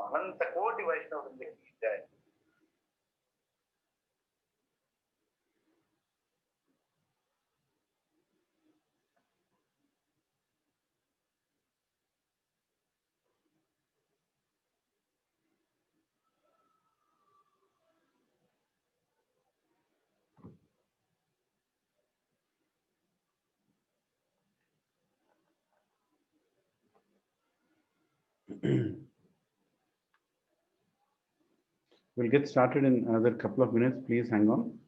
अनंत कोटि वैष्णव की जय। We'll get started in another couple of minutes. Please hang on.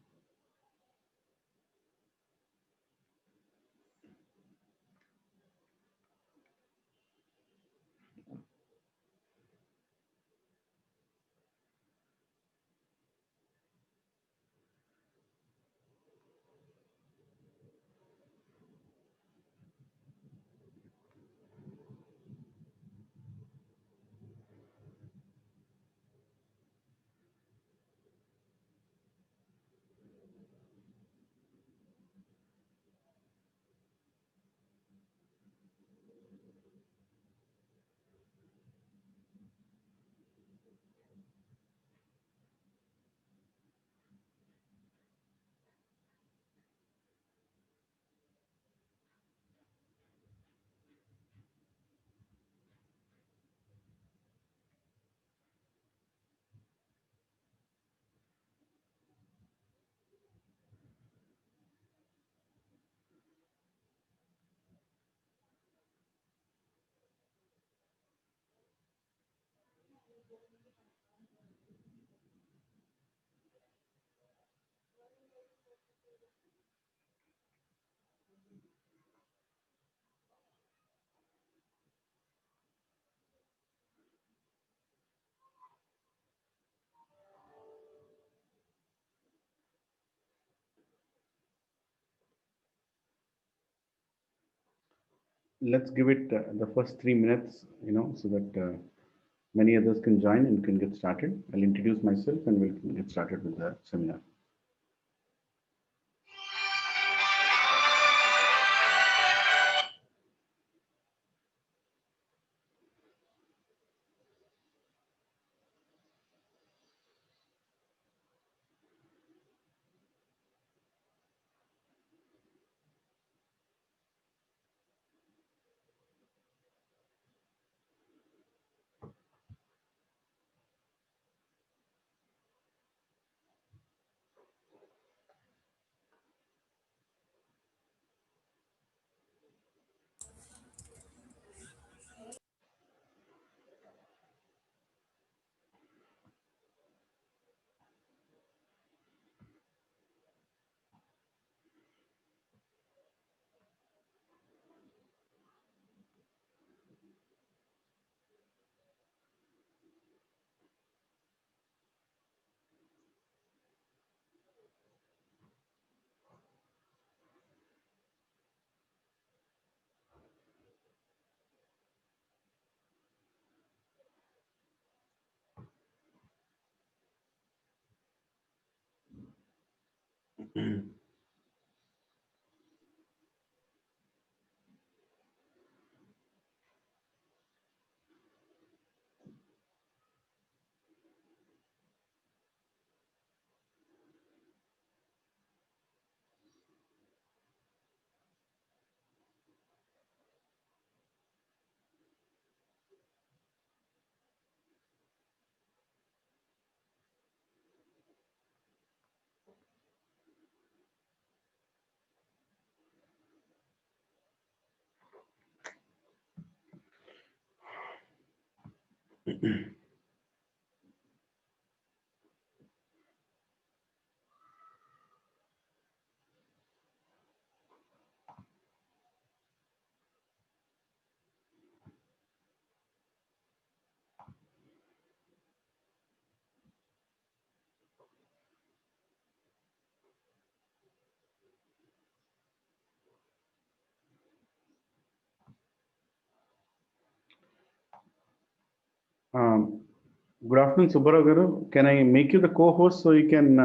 Let's give it the first 3 minutes, so that many others can join and can get started. I'll introduce myself and we'll get started with the seminar. Good afternoon, Subbarao Garu. Can I make you the co-host so you can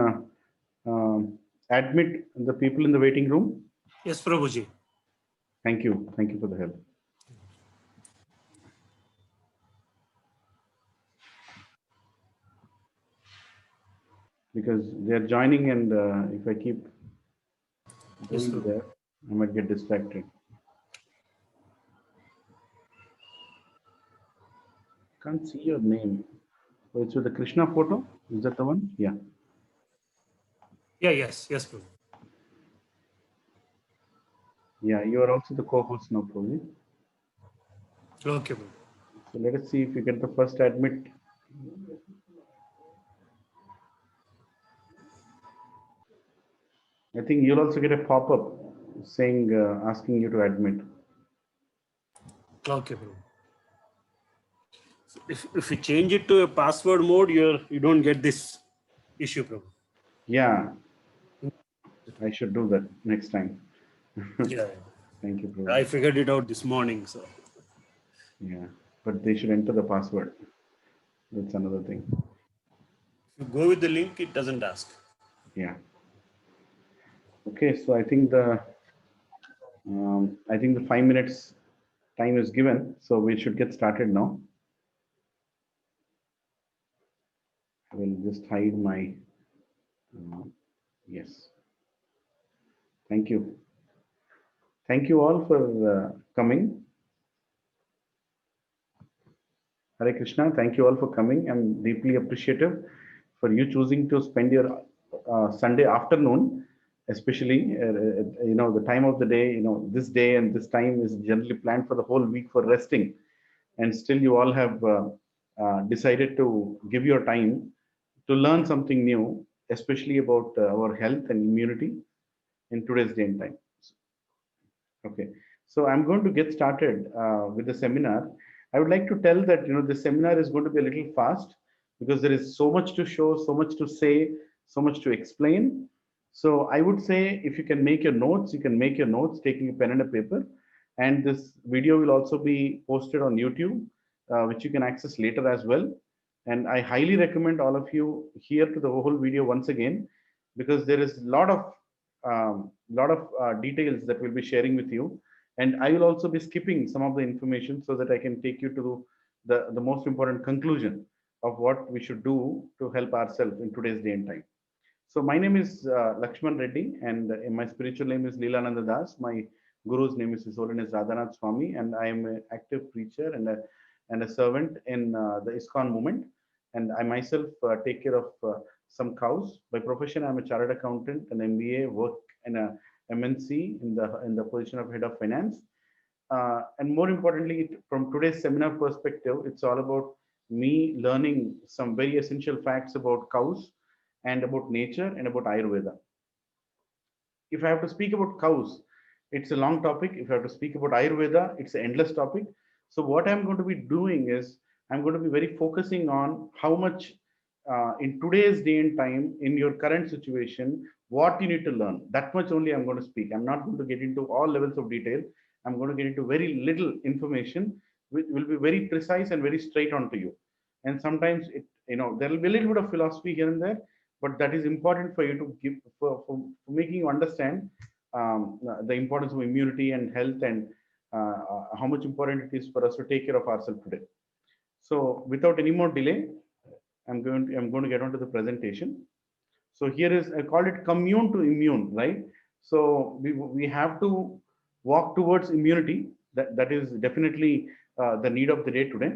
admit the people in the waiting room? Yes, Prabhuji. Thank you. Thank you for the help. Because they are joining, and if I keep Yes, going Prabhu. there, I might get distracted. Can't see your name. Oh, it's with the Krishna photo. Is that the one? Yeah. Yeah, yes, Prabhu. Yeah, you are also the co-host now, probably. Okay, Prabhu. So let us see if you get the first admit. I think you'll also get a pop-up saying, asking you to admit. Okay, Prabhu. So if you change it to a password mode, you don't get this issue, Prabhu. Yeah, I should do that next time. Yeah, Thank you, bro. I figured it out this morning. So Yeah, but they should enter the password. That's another thing. if you go with the link, it doesn't ask. Yeah. Okay, so I think the 5 minutes time is given, so we should get started now. I will just hide my yes. Thank you. Thank you all for coming. Hare Krishna. Thank you all for coming. I'm deeply appreciative for you choosing to spend your Sunday afternoon, especially the time of the day. This day and this time is generally planned for the whole week for resting, and still you all have decided to give your time to learn something new, especially about our health and immunity in today's day and time. Okay, so I'm going to get started with the seminar. I would like to tell that the seminar is going to be a little fast because there is so much to show, so much to say, so much to explain. So I would say if you can make your notes, you can make your notes taking a pen and a paper. And this video will also be posted on YouTube, which you can access later as well. And I highly recommend all of you here to the whole video once again, because there is a lot of details that we'll be sharing with you, and I will also be skipping some of the information so that I can take you to the most important conclusion of what we should do to help ourselves in today's day and time. So my name is Lakshman Reddy, and my spiritual name is Lilananda Das. My guru's name is His Holiness Radhanath Swami, and I am an active preacher and a servant in the ISKCON movement. And I myself take care of some cows. By profession, I'm a chartered accountant, an MBA, work in a MNC in the position of head of finance. And more importantly, from today's seminar perspective, it's all about me learning some very essential facts about cows and about nature and about Ayurveda. If I have to speak about cows, it's a long topic. If I have to speak about Ayurveda, it's an endless topic. So what I'm going to be doing is I'm going to be very focusing on how much in today's day and time, in your current situation, what you need to learn. That much only I'm going to speak. I'm not going to get into all levels of detail. I'm going to get into very little information, which will be very precise and very straight on to you. And sometimes there will be a little bit of philosophy here and there, but that is important for you to give for making you understand the importance of immunity and health, and how much important it is for us to take care of ourselves today. So without any more delay, I'm going to get on to the presentation. So here is, I call it commune to immune, right? So we have to walk towards immunity. That is definitely the need of the day today.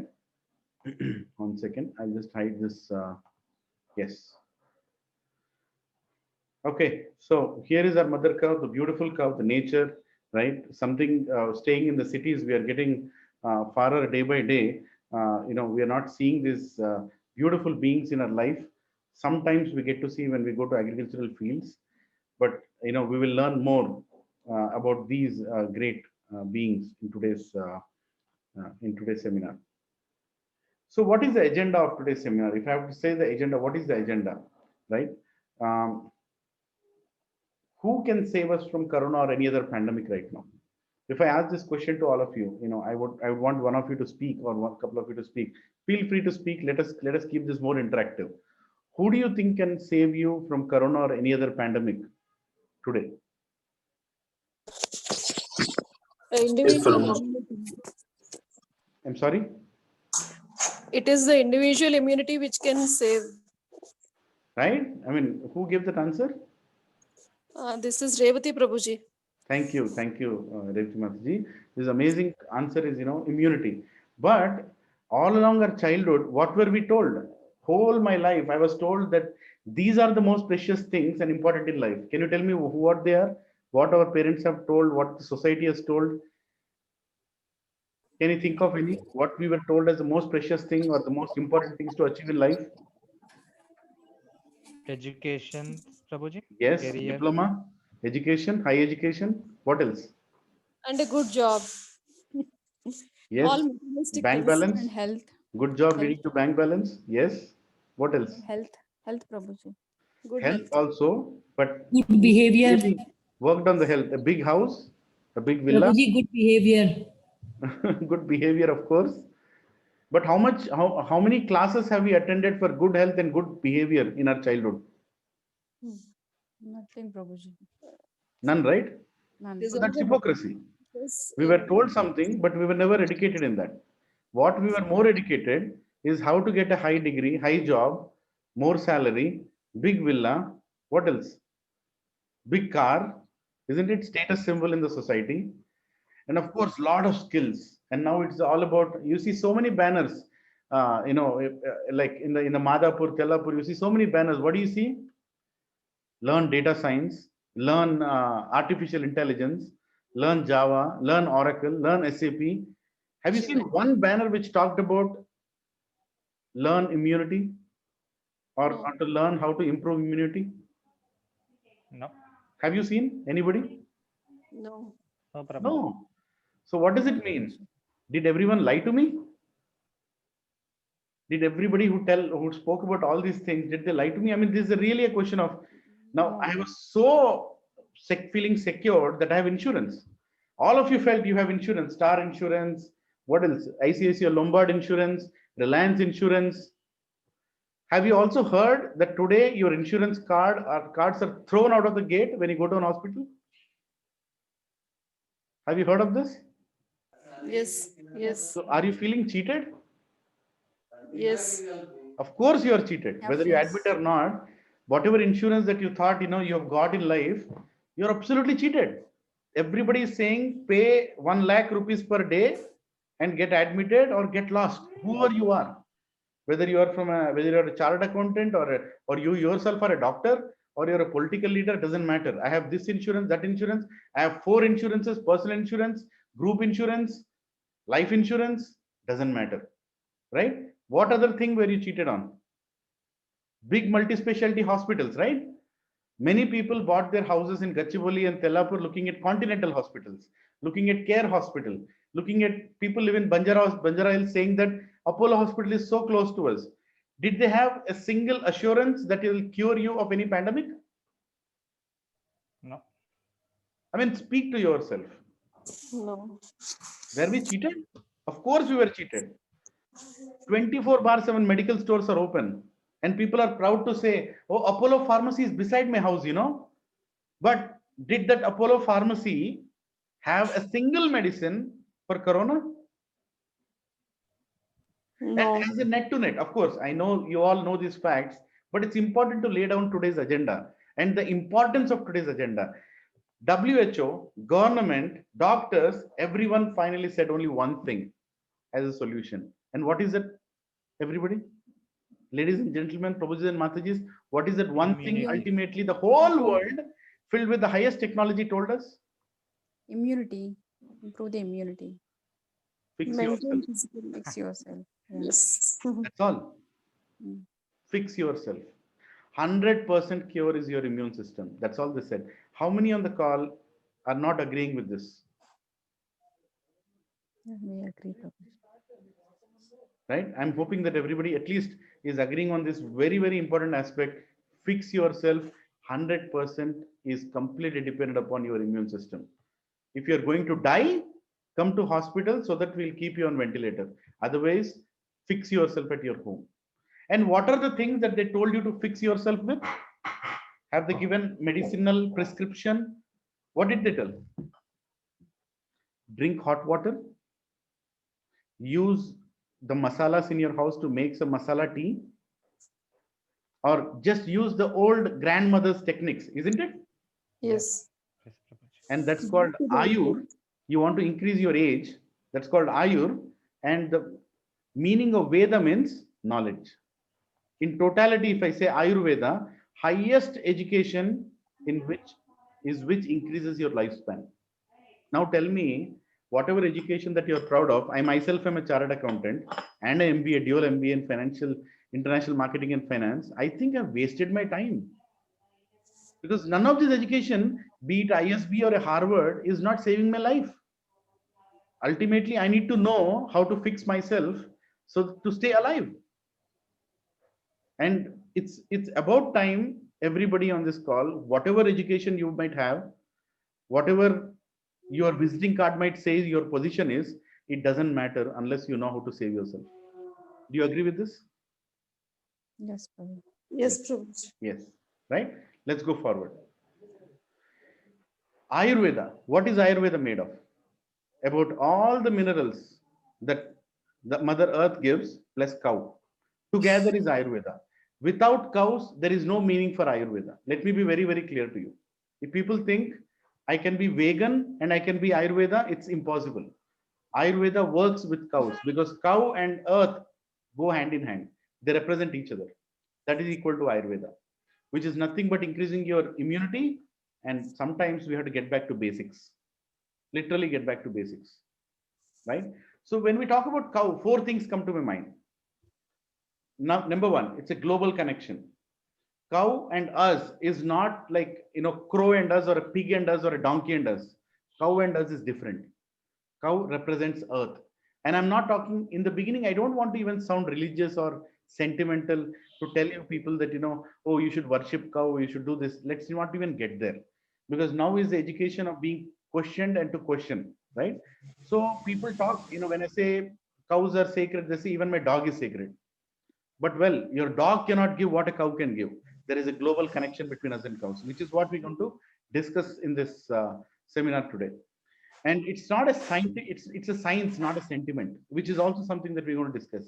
1 second, I'll just hide this. Yes. Okay, so here is our mother cow, the beautiful cow, the nature, right? Something staying in the cities, we are getting farther day by day. We are not seeing these beautiful beings in our life. Sometimes we get to see when we go to agricultural fields, but we will learn more about these great beings in today's seminar. So, what is the agenda of today's seminar? If I have to say the agenda, what is the agenda, right? Um, who can save us from corona or any other pandemic right now? If I ask this question to all of you, I would want one of you to speak, or one couple of you to speak. Feel free to speak. Let us keep this more interactive. Who do you think can save you from corona or any other pandemic today? Individual immunity. I'm sorry. It is the individual immunity which can save. Right? I mean, who gave that answer? This is Revati Prabhuji. Thank you, Revati Mataji. This amazing answer is, immunity. But all along our childhood, what were we told? Whole my life, I was told that these are the most precious things and important in life. Can you tell me what they are? What our parents have told? What the society has told? Can you think of any? What we were told as the most precious thing or the most important things to achieve in life? Education, Prabhuji. Yes, Career. diploma, education, high education. What else? And a good job. Yes, All materialistic bank things. balance. And health. Good job Health. leading to bank balance. Yes. What else? Health, Prabhuji. Good Health health. also, but Good behavior. really worked on the health. A big house, a big villa, Prabhuji, good behavior. good behavior, of course. But how many classes have we attended for good health and good behavior in our childhood? Nothing, Prabhuji. None, right? None. There's So that's only hypocrisy. this We were told something, but we were never educated in that. What we were more educated is how to get a high degree, high job, more salary, big villa. What else? Big car. Isn't it status symbol in the society? And of course, lot of skills. And now it's all about. You see so many banners. Like in the Madhapur, Tellapur, you see so many banners. What do you see? Learn data science, learn artificial intelligence, learn Java, learn Oracle, learn SAP. Have you seen one banner which talked about learn immunity, or, No. or to learn how to improve immunity? No. Have you seen anybody? No. No, Prabhuji. No. So what does it mean? Did everyone lie to me? Did everybody who spoke about all these things, did they lie to me? I mean, this is really a question of, now No. I was so feeling secure that I have insurance. All of you felt you have insurance, Star Insurance, what else? ICICI Lombard Insurance, Reliance Insurance. Have you also heard that today your insurance cards are thrown out of the gate when you go to an hospital? Have you heard of this? Yes. Yes. So are you feeling cheated? Yes. Of course you are cheated, Of whether you course. admit or not. Whatever insurance that you thought you have got in life, you're absolutely cheated. Everybody is saying pay 1 lakh rupees per day and get admitted or get lost, whoever you are. Whether whether you're a chartered accountant, or you yourself are a doctor, or you're a political leader, doesn't matter. I have this insurance, that insurance. I have 4 insurances: personal insurance, group insurance, life insurance. Doesn't matter, right? What other thing were you cheated on? Big multi-specialty hospitals, right? Many people bought their houses in Gachibowli and Tellapur looking at continental hospitals, looking at Care Hospital, looking at people live in Banjara Hills saying that Apollo Hospital is so close to us. Did they have a single assurance that it will cure you of any pandemic? No. I mean, speak to yourself. No. Were we cheated? Of course we were cheated. 24/7 medical stores are open. And people are proud to say, oh, Apollo Pharmacy is beside my house, But did that Apollo Pharmacy have a single medicine for Corona? No. And as a net to net, of course, I know you all know these facts, but it's important to lay down today's agenda and the importance of today's agenda. WHO, government, doctors, everyone finally said only one thing as a solution. And what is it, everybody? Ladies and gentlemen, Prabhujis and Matajis, what is that one thing Immunity. ultimately the whole world filled with the highest technology told us? Immunity. Improve the immunity. Fix Mental yourself. and physical. Fix yourself. Yeah. Yes. That's all. Mm. Fix yourself. 100% cure is your immune system. That's all they said. How many on the call are not agreeing with this? Yeah, we agree, Prabhuji. Right? I'm hoping that everybody at least is agreeing on this very, very important aspect. Fix yourself. 100% is completely dependent upon your immune system. If you're going to die, come to hospital so that we'll keep you on ventilator. Otherwise, fix yourself at your home. And what are the things that they told you to fix yourself with? Have they given medicinal prescription? What did they tell? Drink hot water. Use the masalas in your house to make some masala tea. Or just use the old grandmother's techniques, isn't it? Yes. Yes, Prabhuji. And that's called Ayur. You want to increase your age. That's called Ayur. And the meaning of Veda means knowledge. In totality, if I say Ayurveda, highest education in which increases your lifespan. Now tell me, whatever education that you're proud of, I myself am a chartered accountant and an MBA, dual MBA in financial, international marketing and finance. I think I've wasted my time because none of this education, be it ISB or a Harvard, is not saving my life. Ultimately, I need to know how to fix myself so to stay alive. And it's about time everybody on this call, whatever education you might have, whatever your visiting card might say your position is, it doesn't matter unless you know how to save yourself. Do you agree with this? Yes, Prabhuji. Yes, Prabhuji. Yes. Right? Let's go forward. Ayurveda. What is Ayurveda made of? About all the minerals that the Mother Earth gives plus cow. Together is Ayurveda. Without cows, there is no meaning for Ayurveda. Let me be very, very clear to you. If people think I can be vegan and I can be Ayurveda, it's impossible. Ayurveda works with cows because cow and earth go hand in hand. They represent each other. That is equal to Ayurveda, which is nothing but increasing your immunity. And sometimes we have to get back to basics, literally get back to basics, right? So when we talk about cow, four things come to my mind. Now, number one, it's a global connection. Cow and us is not like, crow and us or a pig and us or a donkey and us. Cow and us is different. Cow represents earth. And I'm not talking in the beginning, I don't want to even sound religious or sentimental to tell you people that, oh, you should worship cow, you should do this. Let's not even get there. Because now is the education of being questioned and to question, right? So people talk, when I say cows are sacred, they say even my dog is sacred. But well, your dog cannot give what a cow can give. There is a global connection between us and cows, which is what we're going to discuss in this seminar today. And it's not a science, it's a science, not a sentiment, which is also something that we're going to discuss.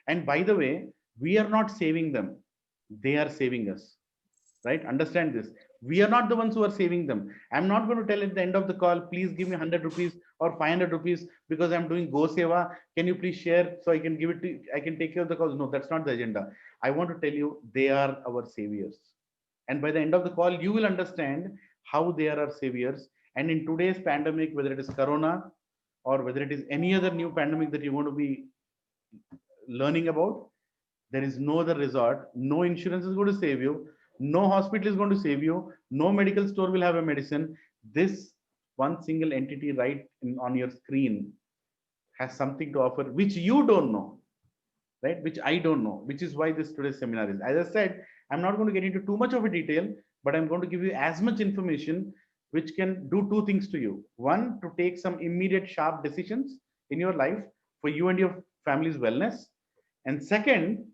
And by the way, we are not saving them. They are saving us, right? Understand this. We are not the ones who are saving them. I'm not going to tell at the end of the call, please give me 100 rupees or 500 rupees because I'm doing Go Seva. Can you please share so I can give it to, I can take care of the cause? No, that's not the agenda. I want to tell you, they are our saviors. And by the end of the call, you will understand how they are our saviors. And in today's pandemic, whether it is Corona or whether it is any other new pandemic that you want to be learning about, there is no other resort. No insurance is going to save you. No hospital is going to save you. No medical store will have a medicine. This one single entity right on your screen has something to offer, which you don't know, right? Which I don't know, which is why this today's seminar is. As I said, I'm not going to get into too much of a detail, but I'm going to give you as much information which can do two things to you. One, to take some immediate sharp decisions in your life for you and your family's wellness. And second,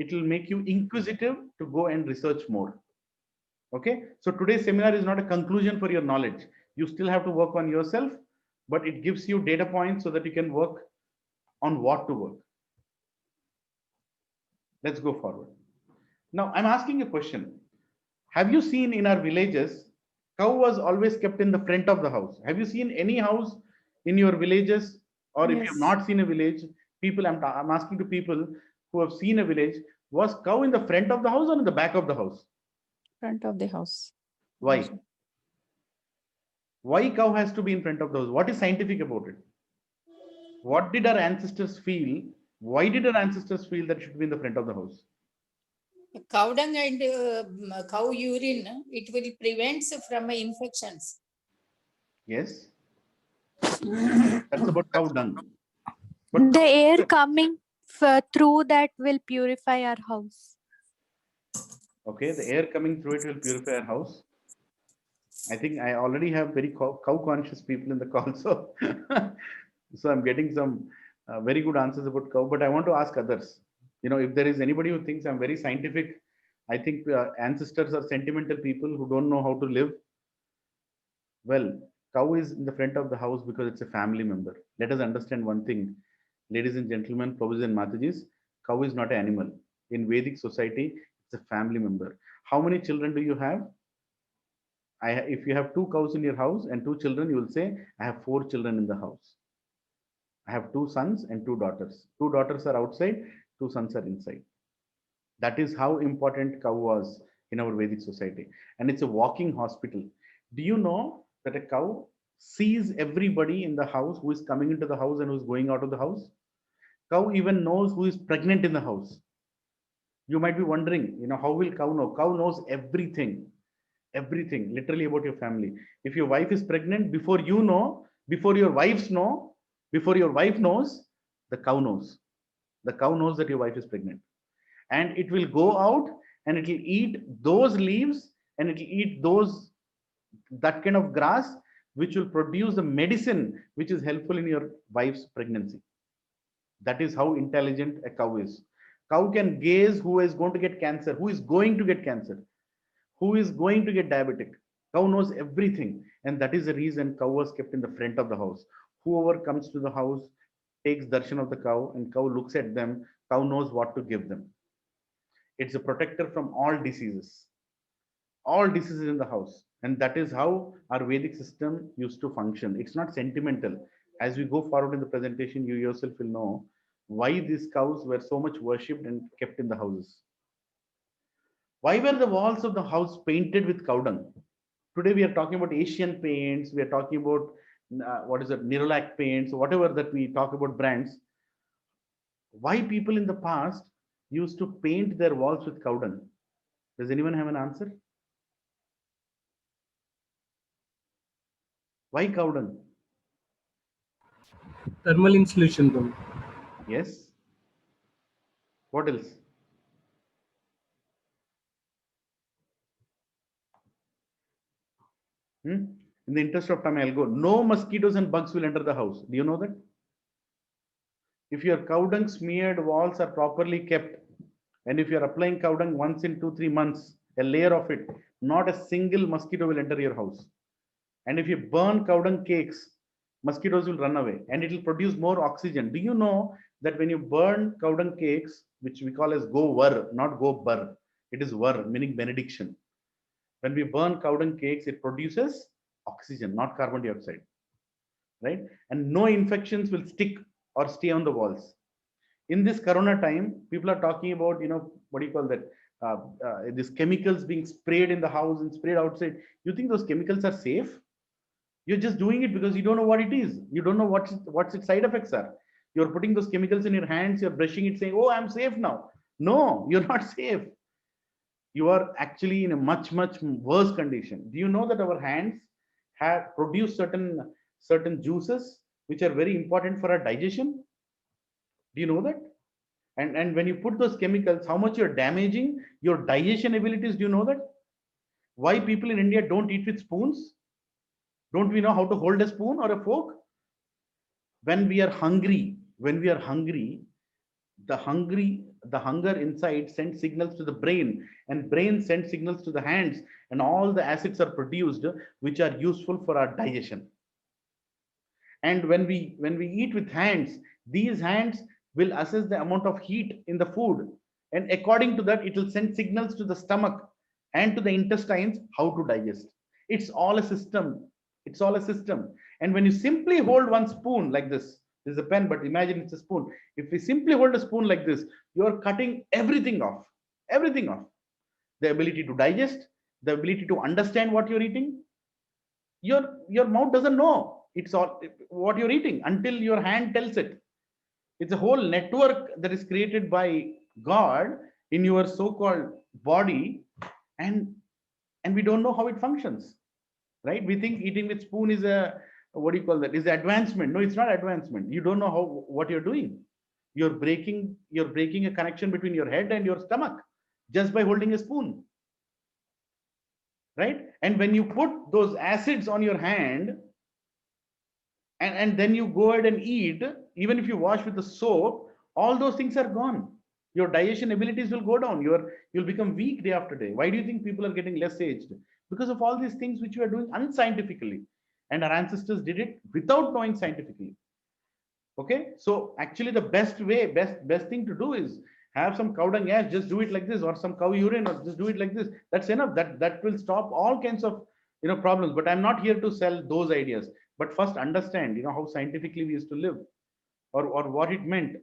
It will make you inquisitive to go and research more. Okay, so today's seminar is not a conclusion for your knowledge. You still have to work on yourself, but it gives you data points so that you can work on what to work. Let's go forward. Now, I'm asking a question. Have you seen in our villages, cow was always kept in the front of the house? Have you seen any house in your villages? Or if you have Yes. not seen a village, people, I'm asking to people who have seen a village, was cow in the front of the house or in the back of the house? Front of the house. Why? Why cow has to be in front of the house? What is scientific about it? What did our ancestors feel? Why did our ancestors feel that it should be in the front of the house? Cow dung and cow urine, it will prevent from infections. Yes. That's about cow dung. But The air coming through that will purify our house. okay, the air coming through it will purify our house. I think I already have very cow conscious people in the call, so so I'm getting some very good answers about cow. But I want to ask others. You know, if there is anybody who thinks I'm very scientific, I think ancestors are sentimental people who don't know how to live. Well, cow is in the front of the house because it's a family member. Let us understand one thing, ladies and gentlemen, Prabhus and Matajis, cow is not an animal. In Vedic society, it's a family member. How many children do you have? If you have two cows in your house and two children, you will say, I have four children in the house. I have two sons and two daughters. Two daughters are outside, two sons are inside. That is how important cow was in our Vedic society. And it's a walking hospital. Do you know that a cow sees everybody in the house who is coming into the house and who is going out of the house? Cow even knows who is pregnant in the house. You might be wondering, you know, how will cow know? Cow knows everything, everything, literally about your family. If your wife is pregnant, before you know, before your wives know, before your wife knows, the cow knows. The cow knows that your wife is pregnant. And it will go out and it will eat those leaves and it will eat that kind of grass which will produce the medicine which is helpful in your wife's pregnancy. That is how intelligent a cow is. Cow can gaze who is going to get cancer, who is going to get cancer, who is going to get diabetic. Cow knows everything, and that is the reason cow was kept in the front of the house. Whoever comes to the house takes darshan of the cow, and cow looks at them. Cow knows what to give them. It's a protector from all diseases in the house, and that is how our Vedic system used to function. It's not sentimental. As we go forward in the presentation, you yourself will know why these cows were so much worshipped and kept in the houses. Why were the walls of the house painted with cow dung? Today we are talking about Asian paints. We are talking about what is it, Nerolac paints, whatever that we talk about brands. Why people in the past used to paint their walls with cow dung? Does anyone have an answer? Why cow dung? Thermal insulation room. Yes. What else? In the interest of time, I'll go. No mosquitoes and bugs will enter the house. Do you know that? If your cow dung smeared walls are properly kept, and if you're applying cow dung once in 2-3 months, a layer of it, not a single mosquito will enter your house. And if you burn cow dung cakes, mosquitoes will run away and it will produce more oxygen. Do you know that when you burn cow dung cakes, which we call as go var, not go bur, it is var, meaning benediction. When we burn cow dung cakes, it produces oxygen, not carbon dioxide, right? And no infections will stick or stay on the walls. In this corona time, people are talking about, you know, what do you call that? These chemicals being sprayed in the house and sprayed outside. You think those chemicals are safe? You're just doing it because you don't know what it is. You don't know what its side effects are. You're putting those chemicals in your hands, you're brushing it, saying, oh, I'm safe now. No, you're not safe. You are actually in a much, much worse condition. Do you know that our hands have produced certain juices which are very important for our digestion? Do you know that? And when you put those chemicals, how much you're damaging your digestion abilities? Do you know that? Why people in India don't eat with spoons? Don't we know how to hold a spoon or a fork? When we are hungry, the hunger inside sends signals to the brain, and brain sends signals to the hands, and all the acids are produced which are useful for our digestion. And when we eat with hands, these hands will assess the amount of heat in the food, and according to that it will send signals to the stomach and to the intestines how to digest. It's all a system. It's all a system. And when you simply hold one spoon like this is a pen, but imagine it's a spoon. If we simply hold a spoon like this, you are cutting everything off. Everything off. The ability to digest, the ability to understand what you're eating. Your mouth doesn't know it's all what you're eating until your hand tells it. It's a whole network that is created by God in your so-called body, and we don't know how it functions, right? We think eating with spoon is a, what do you call that, is advancement. No, it's not advancement. You don't know how what you're doing. You're breaking a connection between your head and your stomach just by holding a spoon, right? And when you put those acids on your hand, and then you go ahead and eat, even if you wash with the soap, all those things are gone. Your digestion abilities will go down. You'll become weak day after day. Why do you think people are getting less aged? Because of all these things which we are doing unscientifically, and our ancestors did it without knowing scientifically. Okay, so actually the best thing to do is have some cow dung ash, just do it like this, or some cow urine, or just do it like this. That's enough. That will stop all kinds of problems. But I'm not here to sell those ideas. But first understand how scientifically we used to live, or what it meant.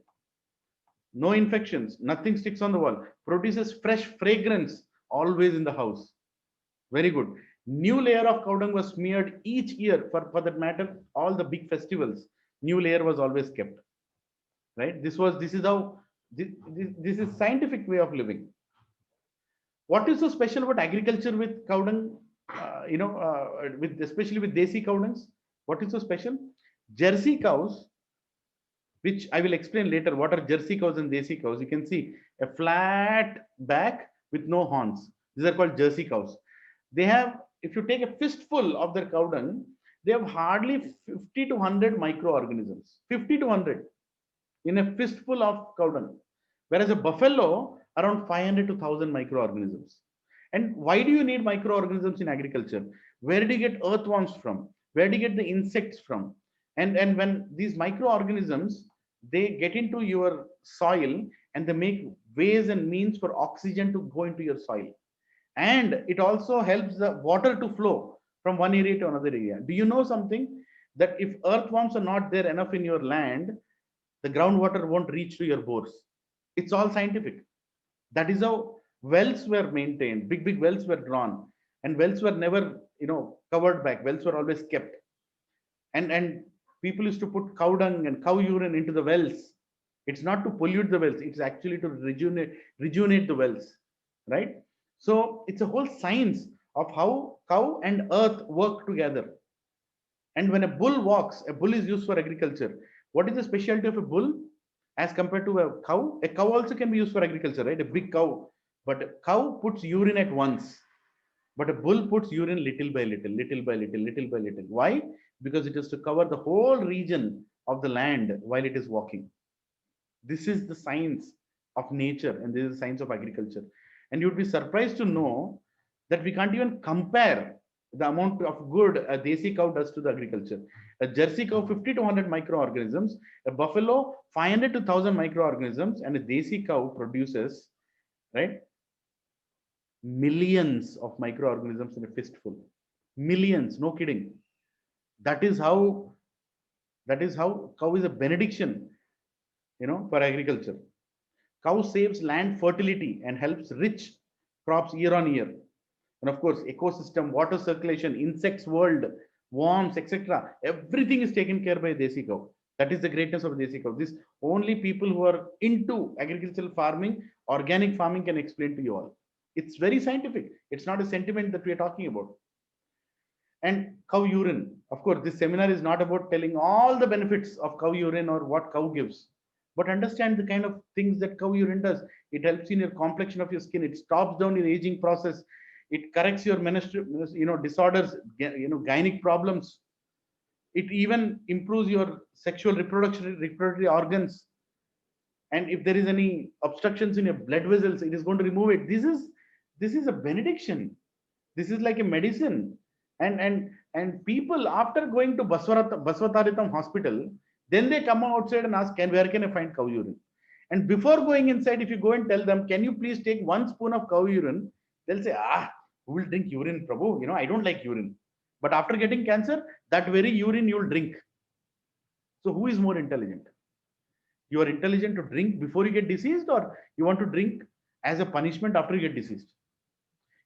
No infections, nothing sticks on the wall, produces fresh fragrance always in the house. Very good. New layer of cow dung was smeared each year, for that matter, all the big festivals. New layer was always kept, right? This is how this is scientific way of living. What is so special about agriculture with cow dung? With especially with desi cow dungs, what is so special? Jersey cows, which I will explain later. What are Jersey cows and desi cows? You can see a flat back with no horns. These are called Jersey cows. They have, if you take a fistful of their cow dung, they have hardly 50 to 100 microorganisms. 50 to 100 in a fistful of cow dung. Whereas a buffalo, around 500 to 1,000 microorganisms. And why do you need microorganisms in agriculture? Where do you get earthworms from? Where do you get the insects from? And when these microorganisms, they get into your soil, and they make ways and means for oxygen to go into your soil. And it also helps the water to flow from one area to another area. Do you know something? That if earthworms are not there enough in your land, the groundwater won't reach to your bores. It's all scientific. That is how wells were maintained. Big wells were drawn, and wells were never covered back. Wells were always kept. And people used to put cow dung and cow urine into the wells. It's not to pollute the wells. It's actually to rejuvenate the wells, right? So it's a whole science of how cow and earth work together. And when a bull walks, a bull is used for agriculture. What is the specialty of a bull as compared to a cow? A cow also can be used for agriculture, right? A big cow. But a cow puts urine at once. But a bull puts urine little by little, little by little, little by little. Why? Because it is to cover the whole region of the land while it is walking. This is the science of nature, and this is the science of agriculture. And you'd be surprised to know that we can't even compare the amount of good a desi cow does to the agriculture. A Jersey cow, 50 to 100 microorganisms, a buffalo, 500 to 1,000 microorganisms, and a desi cow produces, right, millions of microorganisms in a fistful. Millions, no kidding. That is how cow is a benediction, for agriculture. Cow saves land fertility and helps rich crops year on year. And of course, ecosystem, water circulation, insects world, worms, etc. Everything is taken care by desi cow. That is the greatness of desi cow. This only people who are into agricultural farming, organic farming can explain to you all. It's very scientific. It's not a sentiment that we are talking about. And cow urine. Of course, this seminar is not about telling all the benefits of cow urine or what cow gives, but understand the kind of things that cow urine does. It helps in your complexion of your skin. It stops down your aging process. It corrects your menstrual, disorders, gynec problems. It even improves your sexual reproductory organs. And if there is any obstructions in your blood vessels, it is going to remove it. This is a benediction. This is like a medicine. And people, after going to Basvataritam hospital, then they come outside and ask, where can I find cow urine? And before going inside, if you go and tell them, can you please take 1 spoon of cow urine? They'll say, who will drink urine, Prabhu? I don't like urine. But after getting cancer, that very urine you'll drink. So who is more intelligent? You are intelligent to drink before you get diseased, or you want to drink as a punishment after you get diseased?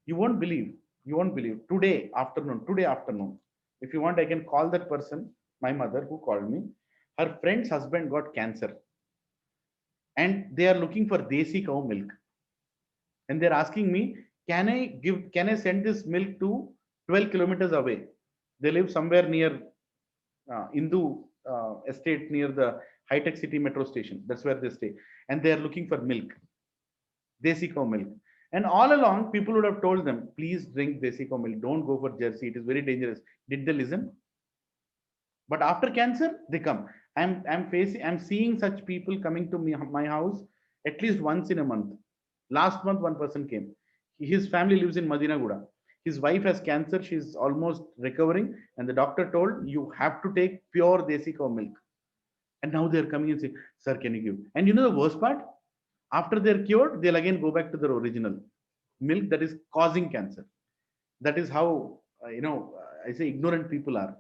You won't believe. You won't believe. Today afternoon, if you want, I can call that person, my mother who called me. Her friend's husband got cancer. And they are looking for desi cow milk. And they're asking me, can I send this milk to 12 kilometers away? They live somewhere near Hindu estate, near the high-tech city metro station. That's where they stay. And they are looking for milk, desi cow milk. And all along, people would have told them, please drink desi cow milk. Don't go for Jersey. It is very dangerous. Did they listen? But after cancer, they come. I'm seeing such people coming to my house at least once in a month. Last month, one person came. His family lives in Madinaguda. His wife has cancer. She's almost recovering. And the doctor told, you have to take pure desi cow milk. And now they're coming and saying, sir, can you give? And you know the worst part? After they're cured, they'll again go back to their original milk that is causing cancer. That is how, I say ignorant people are.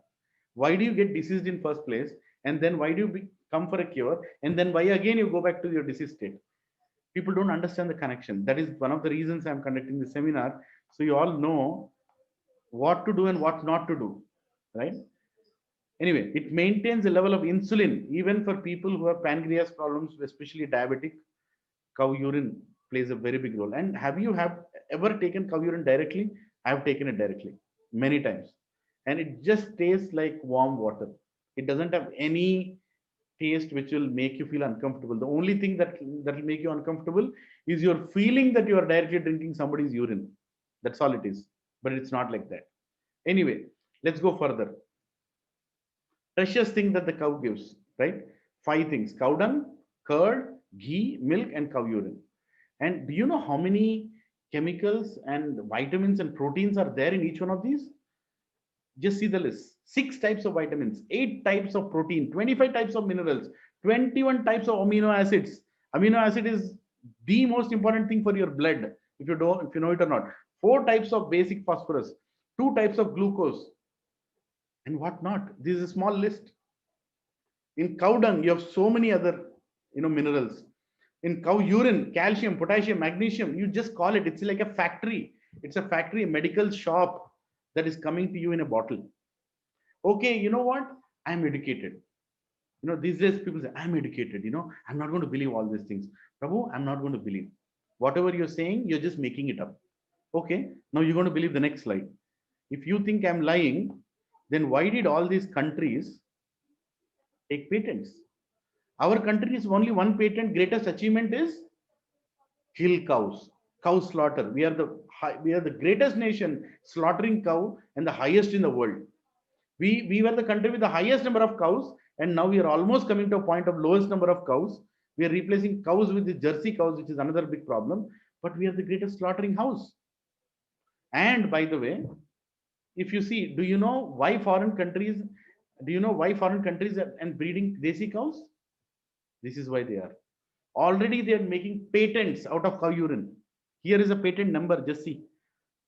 Why do you get diseased in first place? And then why do you come for a cure? And then why again you go back to your disease state? People don't understand the connection. That is one of the reasons I'm conducting this seminar. So you all know what to do and what not to do, right? Anyway, it maintains a level of insulin, even for people who have pancreas problems, especially diabetic. Cow urine plays a very big role. And have you ever taken cow urine directly? I've taken it directly many times. And it just tastes like warm water. It doesn't have any taste which will make you feel uncomfortable. The only thing that will make you uncomfortable is your feeling that you are directly drinking somebody's urine. That's all it is. But it's not like that. Anyway, let's go further. Precious thing that the cow gives, right? 5 things: cow dung, curd, ghee, milk, and cow urine. And do you know how many chemicals and vitamins and proteins are there in each one of these? Just see the list. 6 types of vitamins, 8 types of protein, 25 types of minerals, 21 types of amino acids. Amino acid is the most important thing for your blood, if you know it or not. 4 types of basic phosphorus, 2 types of glucose, and what not. This is a small list. In cow dung, you have so many other minerals. In cow urine, calcium, potassium, magnesium, you just call it. It's like a factory. It's a factory, a medical shop that is coming to you in a bottle. Okay, you know what? I'm educated. These days people say, I'm educated. I'm not going to believe all these things. Prabhu, I'm not going to believe. Whatever you're saying, you're just making it up. Okay, now you're going to believe the next slide. If you think I'm lying, then why did all these countries take patents? Our country is only one patent. Greatest achievement is kill cows, cow slaughter. We are the greatest nation slaughtering cow and the highest in the world. We were the country with the highest number of cows, and now we are almost coming to a point of lowest number of cows. We are replacing cows with the Jersey cows, which is another big problem. But we are the greatest slaughtering house. And by the way, if you see, do you know why foreign countries are and breeding desi cows? This is why they are. Already they are making patents out of cow urine. Here is a patent number, just see.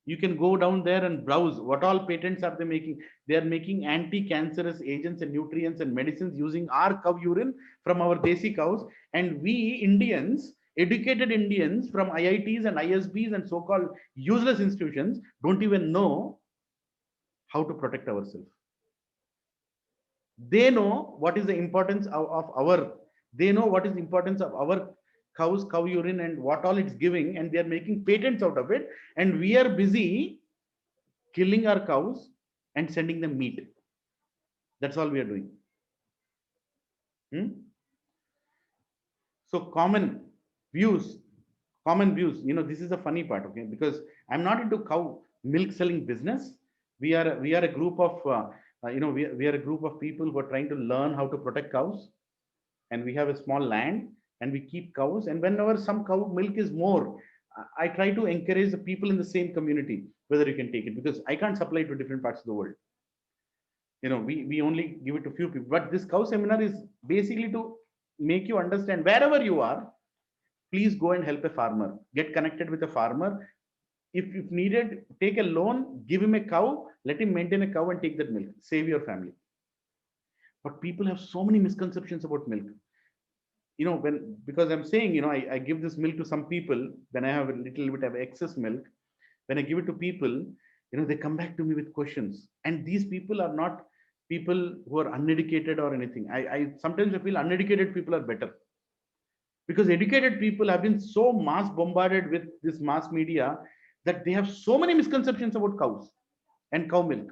You can go down there and browse what all patents are they making. They are making anti-cancerous agents and nutrients and medicines using our cow urine from our desi cows. And we Indians, educated Indians from IITs and ISBs and so-called useless institutions, don't even know how to protect ourselves. They know what is the importance of our cows, cow urine, and what all it's giving, and they are making patents out of it, and we are busy killing our cows and sending them meat. That's all we are doing. So common views. This is the funny part, okay? Because I'm not into cow milk selling business. We are a group of we are a group of people who are trying to learn how to protect cows, and we have a small land. and we keep cows. And whenever some cow milk is more, I try to encourage the people in the same community whether you can take it, because I can't supply to different parts of the world. We only give it to few people. But this cow seminar is basically to make you understand wherever you are, please go and help a farmer. Get connected with a farmer. If needed, take a loan, give him a cow, let him maintain a cow and take that milk. Save your family. But people have so many misconceptions about milk. Because I'm saying, I give this milk to some people when I have a little bit of excess milk. When I give it to people, they come back to me with questions. And these people are not people who are uneducated or anything. I sometimes I feel uneducated people are better, because educated people have been so mass bombarded with this mass media that they have so many misconceptions about cows and cow milk.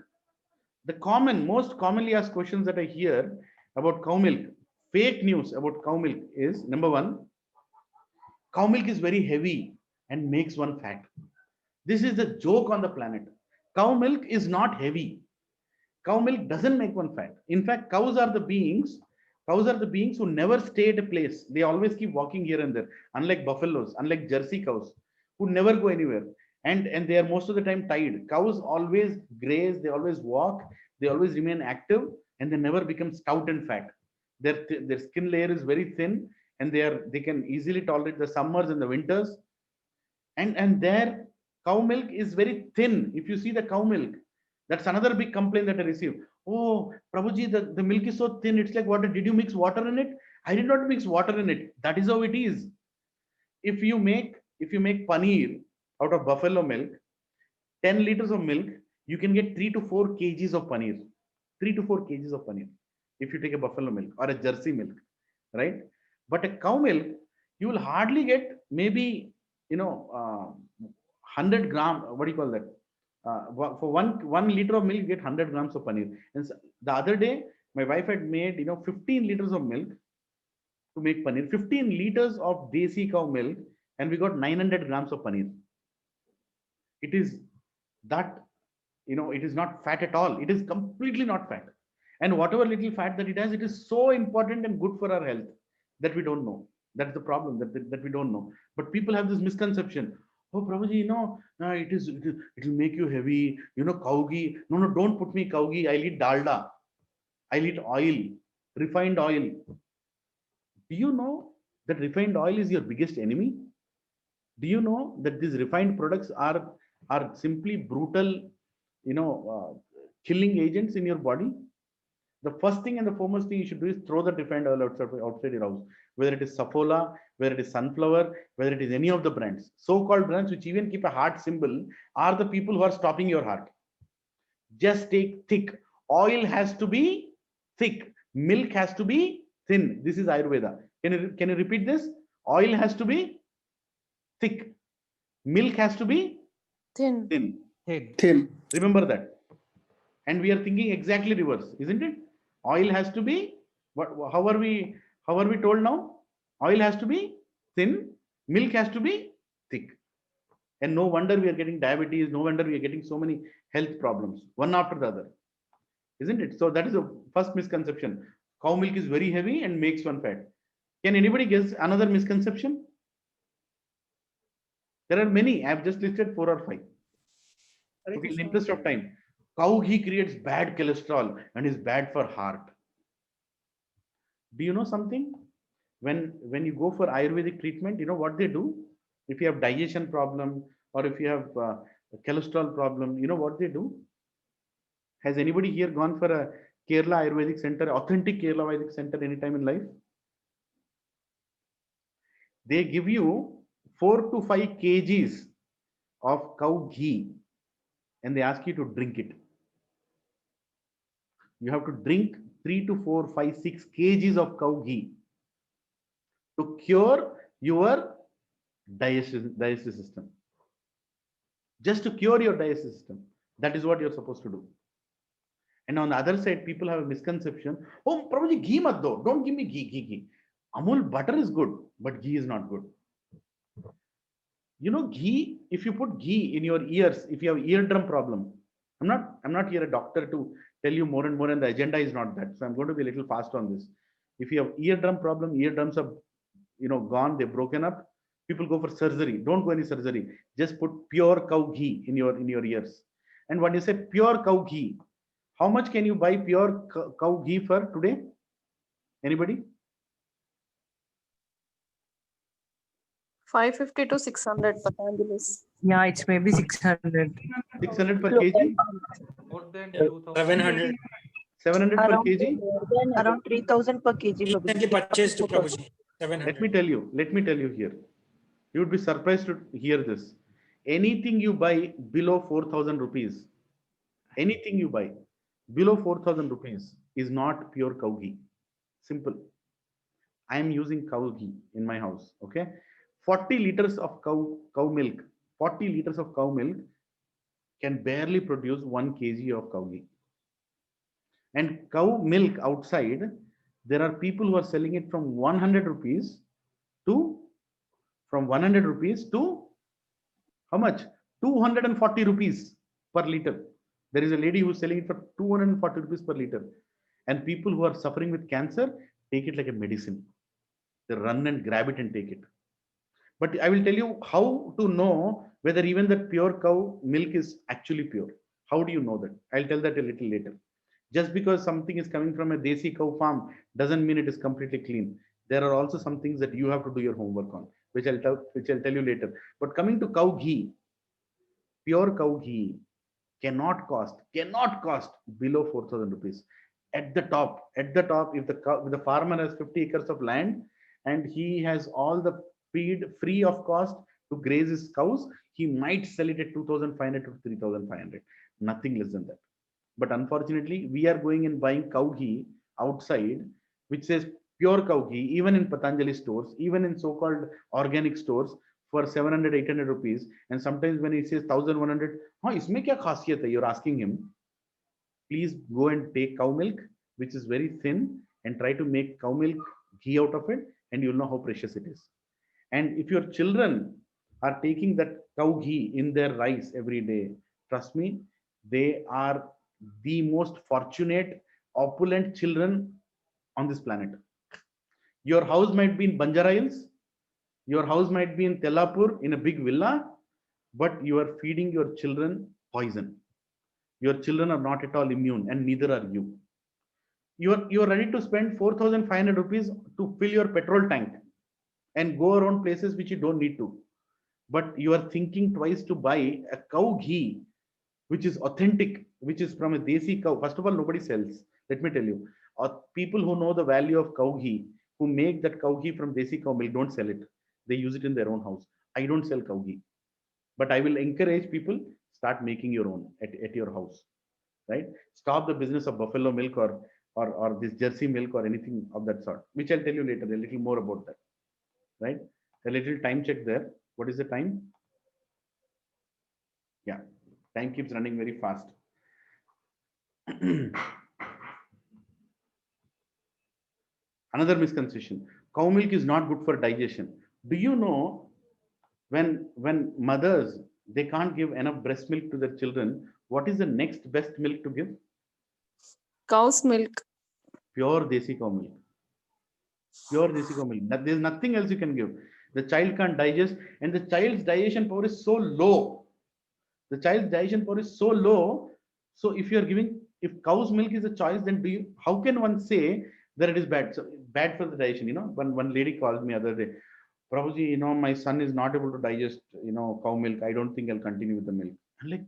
The most commonly asked questions that I hear about cow milk, fake news about cow milk, is number one, cow milk is very heavy and makes one fat. This is the joke on the planet. Cow milk is not heavy. Cow milk doesn't make one fat. In fact, cows are the beings who never stay at a place. They always keep walking here and there, unlike buffaloes, unlike Jersey cows, who never go anywhere. And they are most of the time tied. Cows always graze, they always walk, they always remain active, and they never become stout and fat. Their skin layer is very thin, and they can easily tolerate the summers and the winters. And their cow milk is very thin. If you see the cow milk, that's another big complaint that I receive. Oh, Prabhuji, the milk is so thin, it's like water. Did you mix water in it? I did not mix water in it. That is how it is. If you make paneer out of buffalo milk, 10 liters of milk, you can get 3 to 4 kgs of paneer. 3 to 4 kgs of paneer if you take a buffalo milk or a Jersey milk, right? But a cow milk, you will hardly get maybe 100 gram. What do you call that? For one liter of milk, you get 100 grams of paneer. And the other day, my wife had made 15 liters of milk to make paneer. 15 liters of desi cow milk, and we got 900 grams of paneer. It is that it is not fat at all. It is completely not fat. And whatever little fat that it has, it is so important and good for our health that we don't know. That's the problem, that we don't know. But people have this misconception. Oh, Prabhuji, it will make you heavy. Cow ghee. No, don't put me cow ghee. I'll eat dalda. I'll eat oil, refined oil. Do you know that refined oil is your biggest enemy? Do you know that these refined products are simply brutal, killing agents in your body? The first thing and the foremost thing you should do is throw the refined oil outside your house, whether it is Saffola, whether it is Sunflower, whether it is any of the brands. So-called brands which even keep a heart symbol are the people who are stopping your heart. Just take thick. Oil has to be thick. Milk has to be thin. This is Ayurveda. Can you repeat this? Oil has to be thick. Milk has to be Thin. Thin. Remember that. And we are thinking exactly reverse, isn't it? Oil has to be how are we told now? Oil has to be thin, milk has to be thick. And no wonder we are getting diabetes, no wonder we are getting so many health problems, one after the other. Isn't it? So that is the first misconception. Cow milk is very heavy and makes one fat. Can anybody guess another misconception? There are many. I have just listed 4 or 5. Okay, in the interest of time. Cow ghee creates bad cholesterol and is bad for heart. Do you know something? When you go for Ayurvedic treatment, you know what they do? If you have digestion problem or if you have a cholesterol problem, you know what they do? Has anybody here gone for a Kerala Ayurvedic center, authentic Kerala Ayurvedic center anytime in life? They give you 4 to 5 kgs of cow ghee and they ask you to drink it. You have to drink 3 to 4, 5, 6 kgs of cow ghee to cure your digestive system. Just to cure your digestive system. That is what you're supposed to do. And on the other side, people have a misconception. Oh, Prabhuji, ghee mat do. Don't give me ghee. Amul butter is good, but ghee is not good. You know, ghee, if you put ghee in your ears, if you have eardrum problem, I'm not here a doctor to tell you more and more, and the agenda is not that. So I'm going to be a little fast on this. If you have eardrum problem, eardrums are gone, they're broken up. People go for surgery. Don't go any surgery. Just put pure cow ghee in your ears. And when you say pure cow ghee, how much can you buy pure cow ghee for today? Anybody? 550 to 600 Patanjali's. Yeah, it's maybe 600. 600 per kg? More than 2000. 700. 700 per kg? Around 3000 per kg. Recently purchased to Prabhuji. Let 700. me tell you here. You would be surprised to hear this. Anything you buy below 4,000 rupees, anything you buy below 4,000 rupees is not pure cow ghee. Simple. I am using cow ghee in my house. Okay. 40 liters of cow milk, 40 liters of cow milk can barely produce 1 kg of cow ghee. And cow milk outside, there are people who are selling it from 100 rupees to how much? 240 rupees per liter. There is a lady who is selling it for 240 rupees per liter. And people who are suffering with cancer take it like a medicine. They run and grab it and take it. But I will tell you how to know whether even that pure cow milk is actually pure. How do you know that? I'll tell that a little later. Just because something is coming from a desi cow farm doesn't mean it is completely clean. There are also some things that you have to do your homework on, which I'll tell you later. But coming to cow ghee, pure cow ghee cannot cost below 4,000 rupees. At the top, if the farmer has 50 acres of land and he has all the feed free of cost to graze his cows, he might sell it at 2,500 to 3,500, nothing less than that. But unfortunately, we are going and buying cow ghee outside, which says pure cow ghee, even in Patanjali stores, even in so-called organic stores, for 700, 800 rupees. And sometimes when he says 1,100, isme kya khasiyat hai? You're asking him. Please go and take cow milk, which is very thin, and try to make cow milk ghee out of it, and you'll know how precious it is. And if your children are taking that cow ghee in their rice every day, trust me, they are the most fortunate, opulent children on this planet. Your house might be in Banjara Hills, your house might be in Tellapur in a big villa, but you are feeding your children poison. Your children are not at all immune, and neither are you. You are ready to spend 4,500 rupees to fill your petrol tank and go around places which you don't need to. But you are thinking twice to buy a cow ghee, which is authentic, which is from a desi cow. First of all, nobody sells. Let me tell you, people who know the value of cow ghee, who make that cow ghee from desi cow milk, don't sell it. They use it in their own house. I don't sell cow ghee, but I will encourage people, start making your own at your house, right? Stop the business of buffalo milk or this Jersey milk or anything of that sort, which I'll tell you later a little more about that, right? A little time check there. What is the time? Yeah, time keeps running very fast. Another misconception: cow milk is not good for digestion. Do you know when mothers, they can't give enough breast milk to their children, what is the next best milk to give? Cow's milk. Pure desi cow milk. Pure desi cow milk. There's nothing else you can give. The child can't digest, and the child's digestion power is so low. The child's digestion power is so low. So if cow's milk is a choice, then how can one say that it is bad? So bad for the digestion, one lady called me other day, Prabhuji, my son is not able to digest, cow milk. I don't think I'll continue with the milk. I'm like,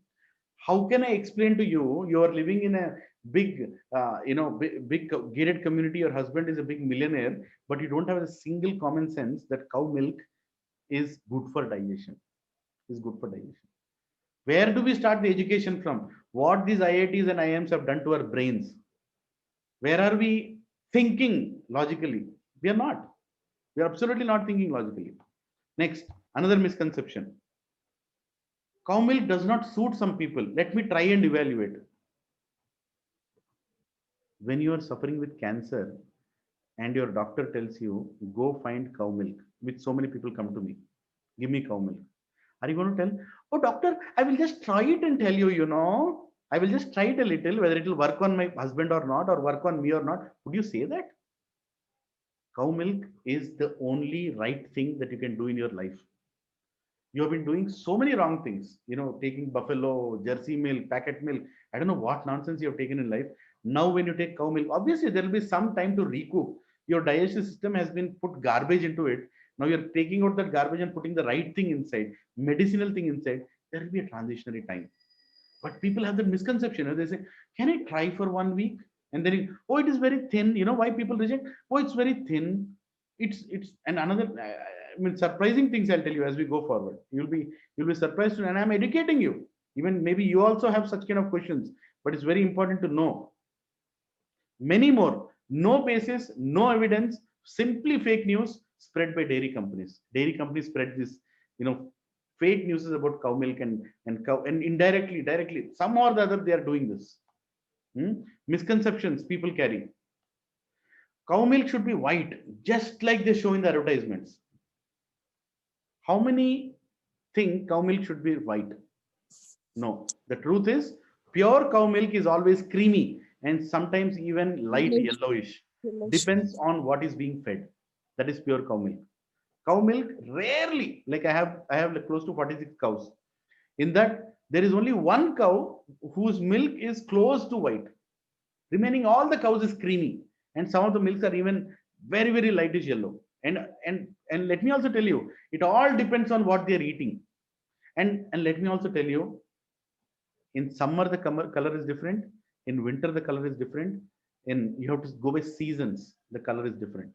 how can I explain to you? You are living in a big, big gated community. Your husband is a big millionaire, but you don't have a single common sense that cow milk is good for digestion. Is good for digestion. Where do we start the education from? What these IITs and IIMs have done to our brains? Where are we thinking logically? We are not. We are absolutely not thinking logically. Next, another misconception. Cow milk does not suit some people. Let me try and evaluate. When you are suffering with cancer and your doctor tells you, go find cow milk, which so many people come to me, give me cow milk. Are you going to tell, oh doctor, I will just try it and tell you, I will just try it a little, whether it will work on my husband or not, or work on me or not. Would you say that? Cow milk is the only right thing that you can do in your life. You have been doing so many wrong things, taking buffalo, jersey milk, packet milk. I don't know what nonsense you have taken in life. Now when you take cow milk, obviously there will be some time to recoup. Your digestive system has been put garbage into it. Now you're taking out that garbage and putting the right thing inside, medicinal thing inside. There will be a transitionary time. But people have the misconception. They say, can I try for 1 week? And then, oh, it is very thin. You know why people reject? Oh, it's very thin. It's and another, I mean, surprising things I'll tell you as we go forward. You'll be surprised, and I'm educating you. Even maybe you also have such kind of questions, but it's very important to know. Many more. No basis, no evidence, simply fake news spread by dairy companies. Dairy companies spread this, fake news is about cow milk and cow, and indirectly, directly, some or the other, they are doing this. Misconceptions people carry. Cow milk should be white, just like they show in the advertisements. How many think cow milk should be white? No. The truth is, pure cow milk is always creamy and sometimes even light yellowish. Depends on what is being fed. That is pure cow milk. Cow milk rarely, like I have like close to 46 cows. In that, there is only one cow whose milk is close to white. Remaining all the cows is creamy, and some of the milks are even very, very lightish yellow. And let me also tell you, it all depends on what they are eating. And let me also tell you, in summer the color is different, in winter the color is different, in you have to go by seasons, the color is different.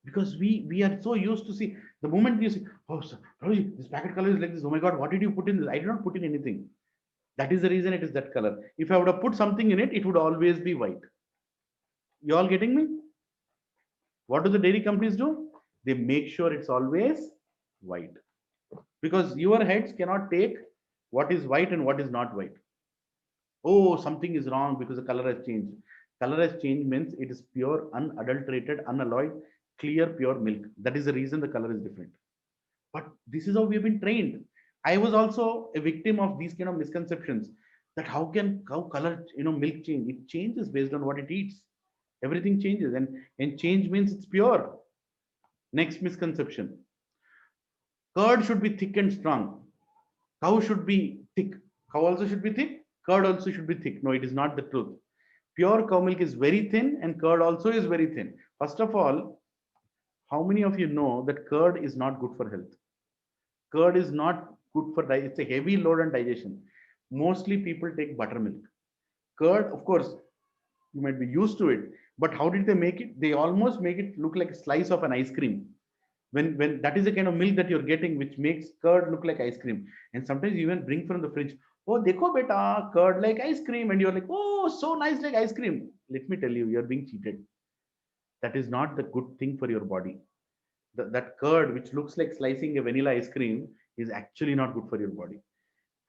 Because we are so used to see, the moment you see, oh sir, this packet color is like this, oh my god, what did you put in this? I did not put in anything. That is the reason it is that color. If I would have put something in it, it would always be white. You all getting me? What do the dairy companies do? They make sure it's always white, because your heads cannot take what is white and what is not white. Oh, something is wrong because the color has changed. Color has changed means it is pure, unadulterated, unalloyed, clear, pure milk. That is the reason the color is different. But this is how we have been trained. I was also a victim of these kind of misconceptions, that how can cow color, milk change? It changes based on what it eats. Everything changes, and change means it's pure. Next misconception: curd should be thick and strong. Cow should be thick. Cow also should be thick. Curd also should be thick. No, it is not the truth. Pure cow milk is very thin, and curd also is very thin. First of all, how many of you know that curd is not good for health? Curd is not good for digestion. It's a heavy load on digestion. Mostly people take buttermilk. Curd, of course, you might be used to it, but how did they make it? They almost make it look like a slice of an ice cream. When that is the kind of milk that you're getting, which makes curd look like ice cream. And sometimes you even bring from the fridge, oh, dekho beta, curd like ice cream, and you're like, oh, so nice like ice cream. Let me tell you, you're being cheated. That is not the good thing for your body. That curd, which looks like slicing a vanilla ice cream, is actually not good for your body.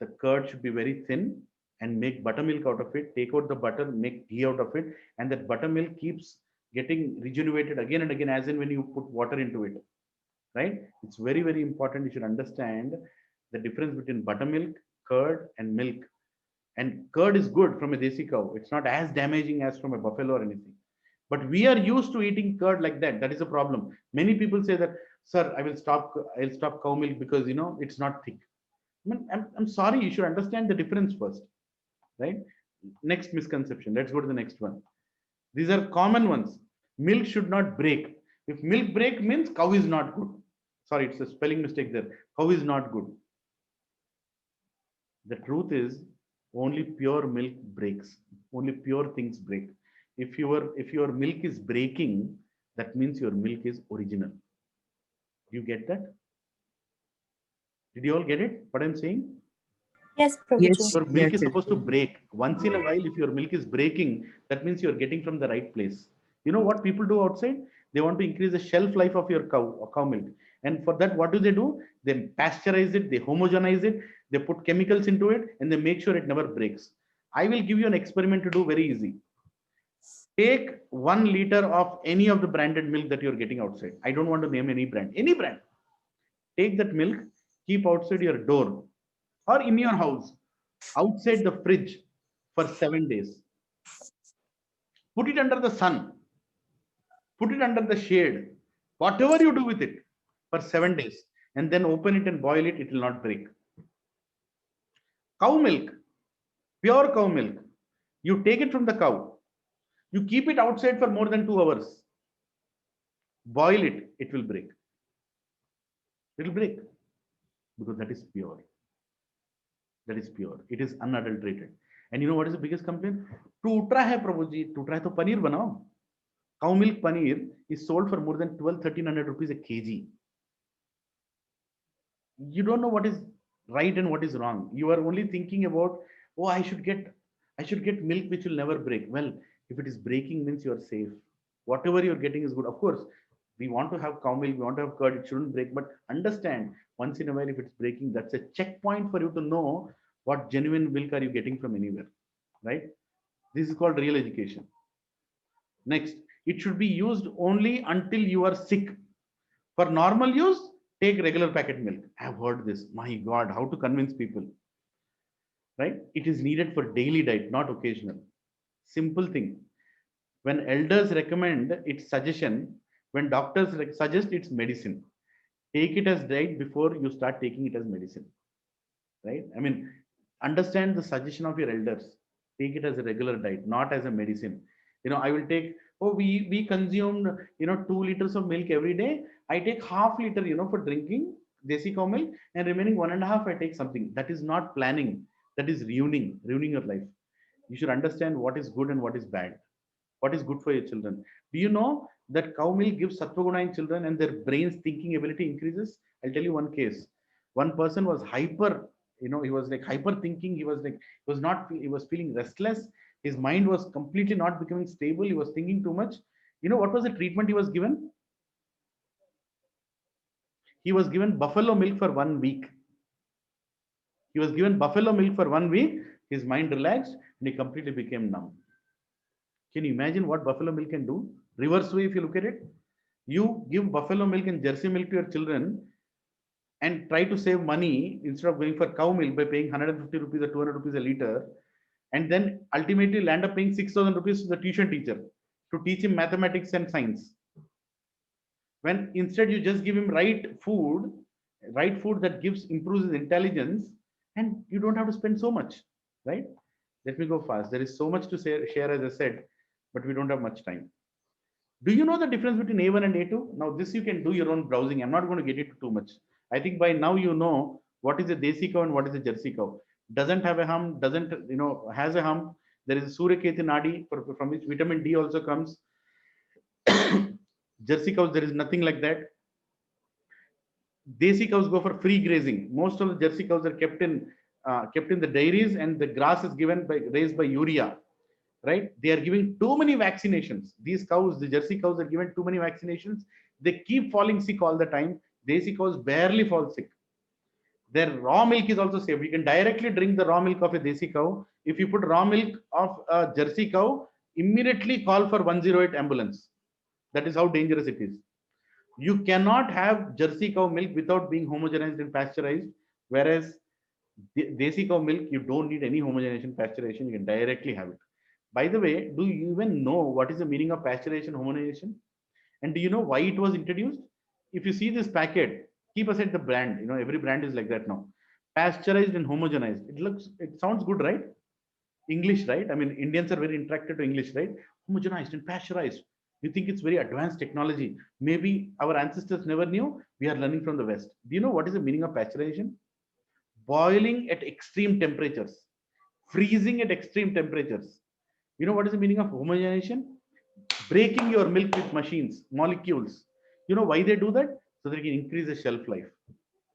The curd should be very thin, and make buttermilk out of it. Take out the butter, make ghee out of it, and that buttermilk keeps getting rejuvenated again and again, as in when you put water into it. Right? It's very, very important. You should understand the difference between buttermilk, curd, and milk. And curd is good from a desi cow. It's not as damaging as from a buffalo or anything. But we are used to eating curd like that. That is a problem. Many people say that, sir, I'll stop cow milk because it's not thick. I'm sorry, you should understand the difference first. Right? Next misconception. Let's go to the next one. These are common ones. Milk should not break. If milk break means cow is not good. Sorry, it's a spelling mistake there. Cow is not good. The truth is, only pure milk breaks. Only pure things break. If your milk is breaking, that means your milk is original. Do you get that? Did you all get it? What I'm saying? Yes, Yes, Prabhuji. Your milk yes, is yes. supposed to break once in a while. If your milk is breaking, that means you're getting from the right place. You know what people do outside? They want to increase the shelf life of your cow milk, and for that, what do? They pasteurize it, they homogenize it, they put chemicals into it, and they make sure it never breaks. I will give you an experiment to do, very easy. Take 1 liter of any of the branded milk that you're getting outside. I don't want to name any brand. Any brand. Take that milk, keep outside your door or in your house, outside the fridge for 7 days. Put it under the sun. put it under the shade, whatever you do with it for 7 days, and then open it and boil it, it will not break. Cow milk, pure cow milk, you take it from the cow, you keep it outside for more than 2 hours, boil it, it will break. It will break because that is pure. That is pure. It is unadulterated. And you know what is the biggest complaint? Tutra hai Prabhuji, tutra hai to paneer banao. Cow milk paneer is sold for more than 1200-1300 rupees a kg. You don't know what is right and what is wrong. You are only thinking about, oh, I should get milk which will never break. Well, if it is breaking means you are safe. Whatever you're getting is good. Of course, we want to have cow milk, we want to have curd, it shouldn't break. But understand, once in a while, if it's breaking, that's a checkpoint for you to know what genuine milk are you getting from anywhere, right? This is called real education. Next, it should be used only until you are sick. For normal use, take regular packet milk. I have heard this. My God, how to convince people, right? It is needed for daily diet, not occasional. Simple thing. When elders recommend its suggestion, when doctors suggest its medicine, take it as diet before you start taking it as medicine, right? I mean, understand the suggestion of your elders. Take it as a regular diet, not as a medicine. I will take, oh, we consumed 2 liters of milk every day. I take half liter for drinking desi cow milk, and remaining 1.5 I take something. That is not planning. That is ruining your life. You should understand what is good and what is bad, what is good for your children. Do you know that cow milk gives sattva-guna in children and their brain's thinking ability increases? I'll tell you one case. One person was hyper, he was like hyper thinking. He was feeling restless. His mind was completely not becoming stable. He was thinking too much. You know what was the treatment he was given? He was given buffalo milk for 1 week. He was given buffalo milk for 1 week. His mind relaxed and he completely became numb. Can you imagine what buffalo milk can do? Reverse way, if you look at it, you give buffalo milk and jersey milk to your children and try to save money instead of going for cow milk by paying 150 rupees or 200 rupees a liter, and then ultimately land up paying 6,000 rupees to the tuition teacher to teach him mathematics and science. When instead you just give him right food that improves his intelligence, and you don't have to spend so much, right? Let me go fast. There is so much to share, as I said, but we don't have much time. Do you know the difference between A1 and A2? Now, this you can do your own browsing. I'm not going to get into too much. I think by now you know what is a desi cow and what is a jersey cow. Doesn't have a hump, has a hump. There is a Suryaketi Nadi from which vitamin D also comes. Jersey cows, there is nothing like that. Desi cows go for free grazing. Most of the jersey cows are kept in the dairies, and the grass is raised by urea, right? They are giving too many vaccinations. These cows, the jersey cows, are given too many vaccinations. They keep falling sick all the time. Desi cows barely fall sick. Their raw milk is also safe. You can directly drink the raw milk of a desi cow. If you put raw milk of a jersey cow, immediately call for 108 ambulance. That is how dangerous it is. You cannot have jersey cow milk without being homogenized and pasteurized, whereas desi cow milk, you don't need any homogenization, pasteurization. You can directly have it. By the way, do you even know what is the meaning of pasteurization, homogenization? And do you know why it was introduced? If you see this packet, keep aside the brand. Every brand is like that now. Pasteurized and homogenized. It sounds good, right? English, right? I mean, Indians are very attracted to English, right? Homogenized and pasteurized. You think it's very advanced technology. Maybe our ancestors never knew. We are learning from the West. Do you know what is the meaning of pasteurization? Boiling at extreme temperatures, freezing at extreme temperatures. You know what is the meaning of homogenization? Breaking your milk with machines, molecules. You know why they do that? So they can increase the shelf life.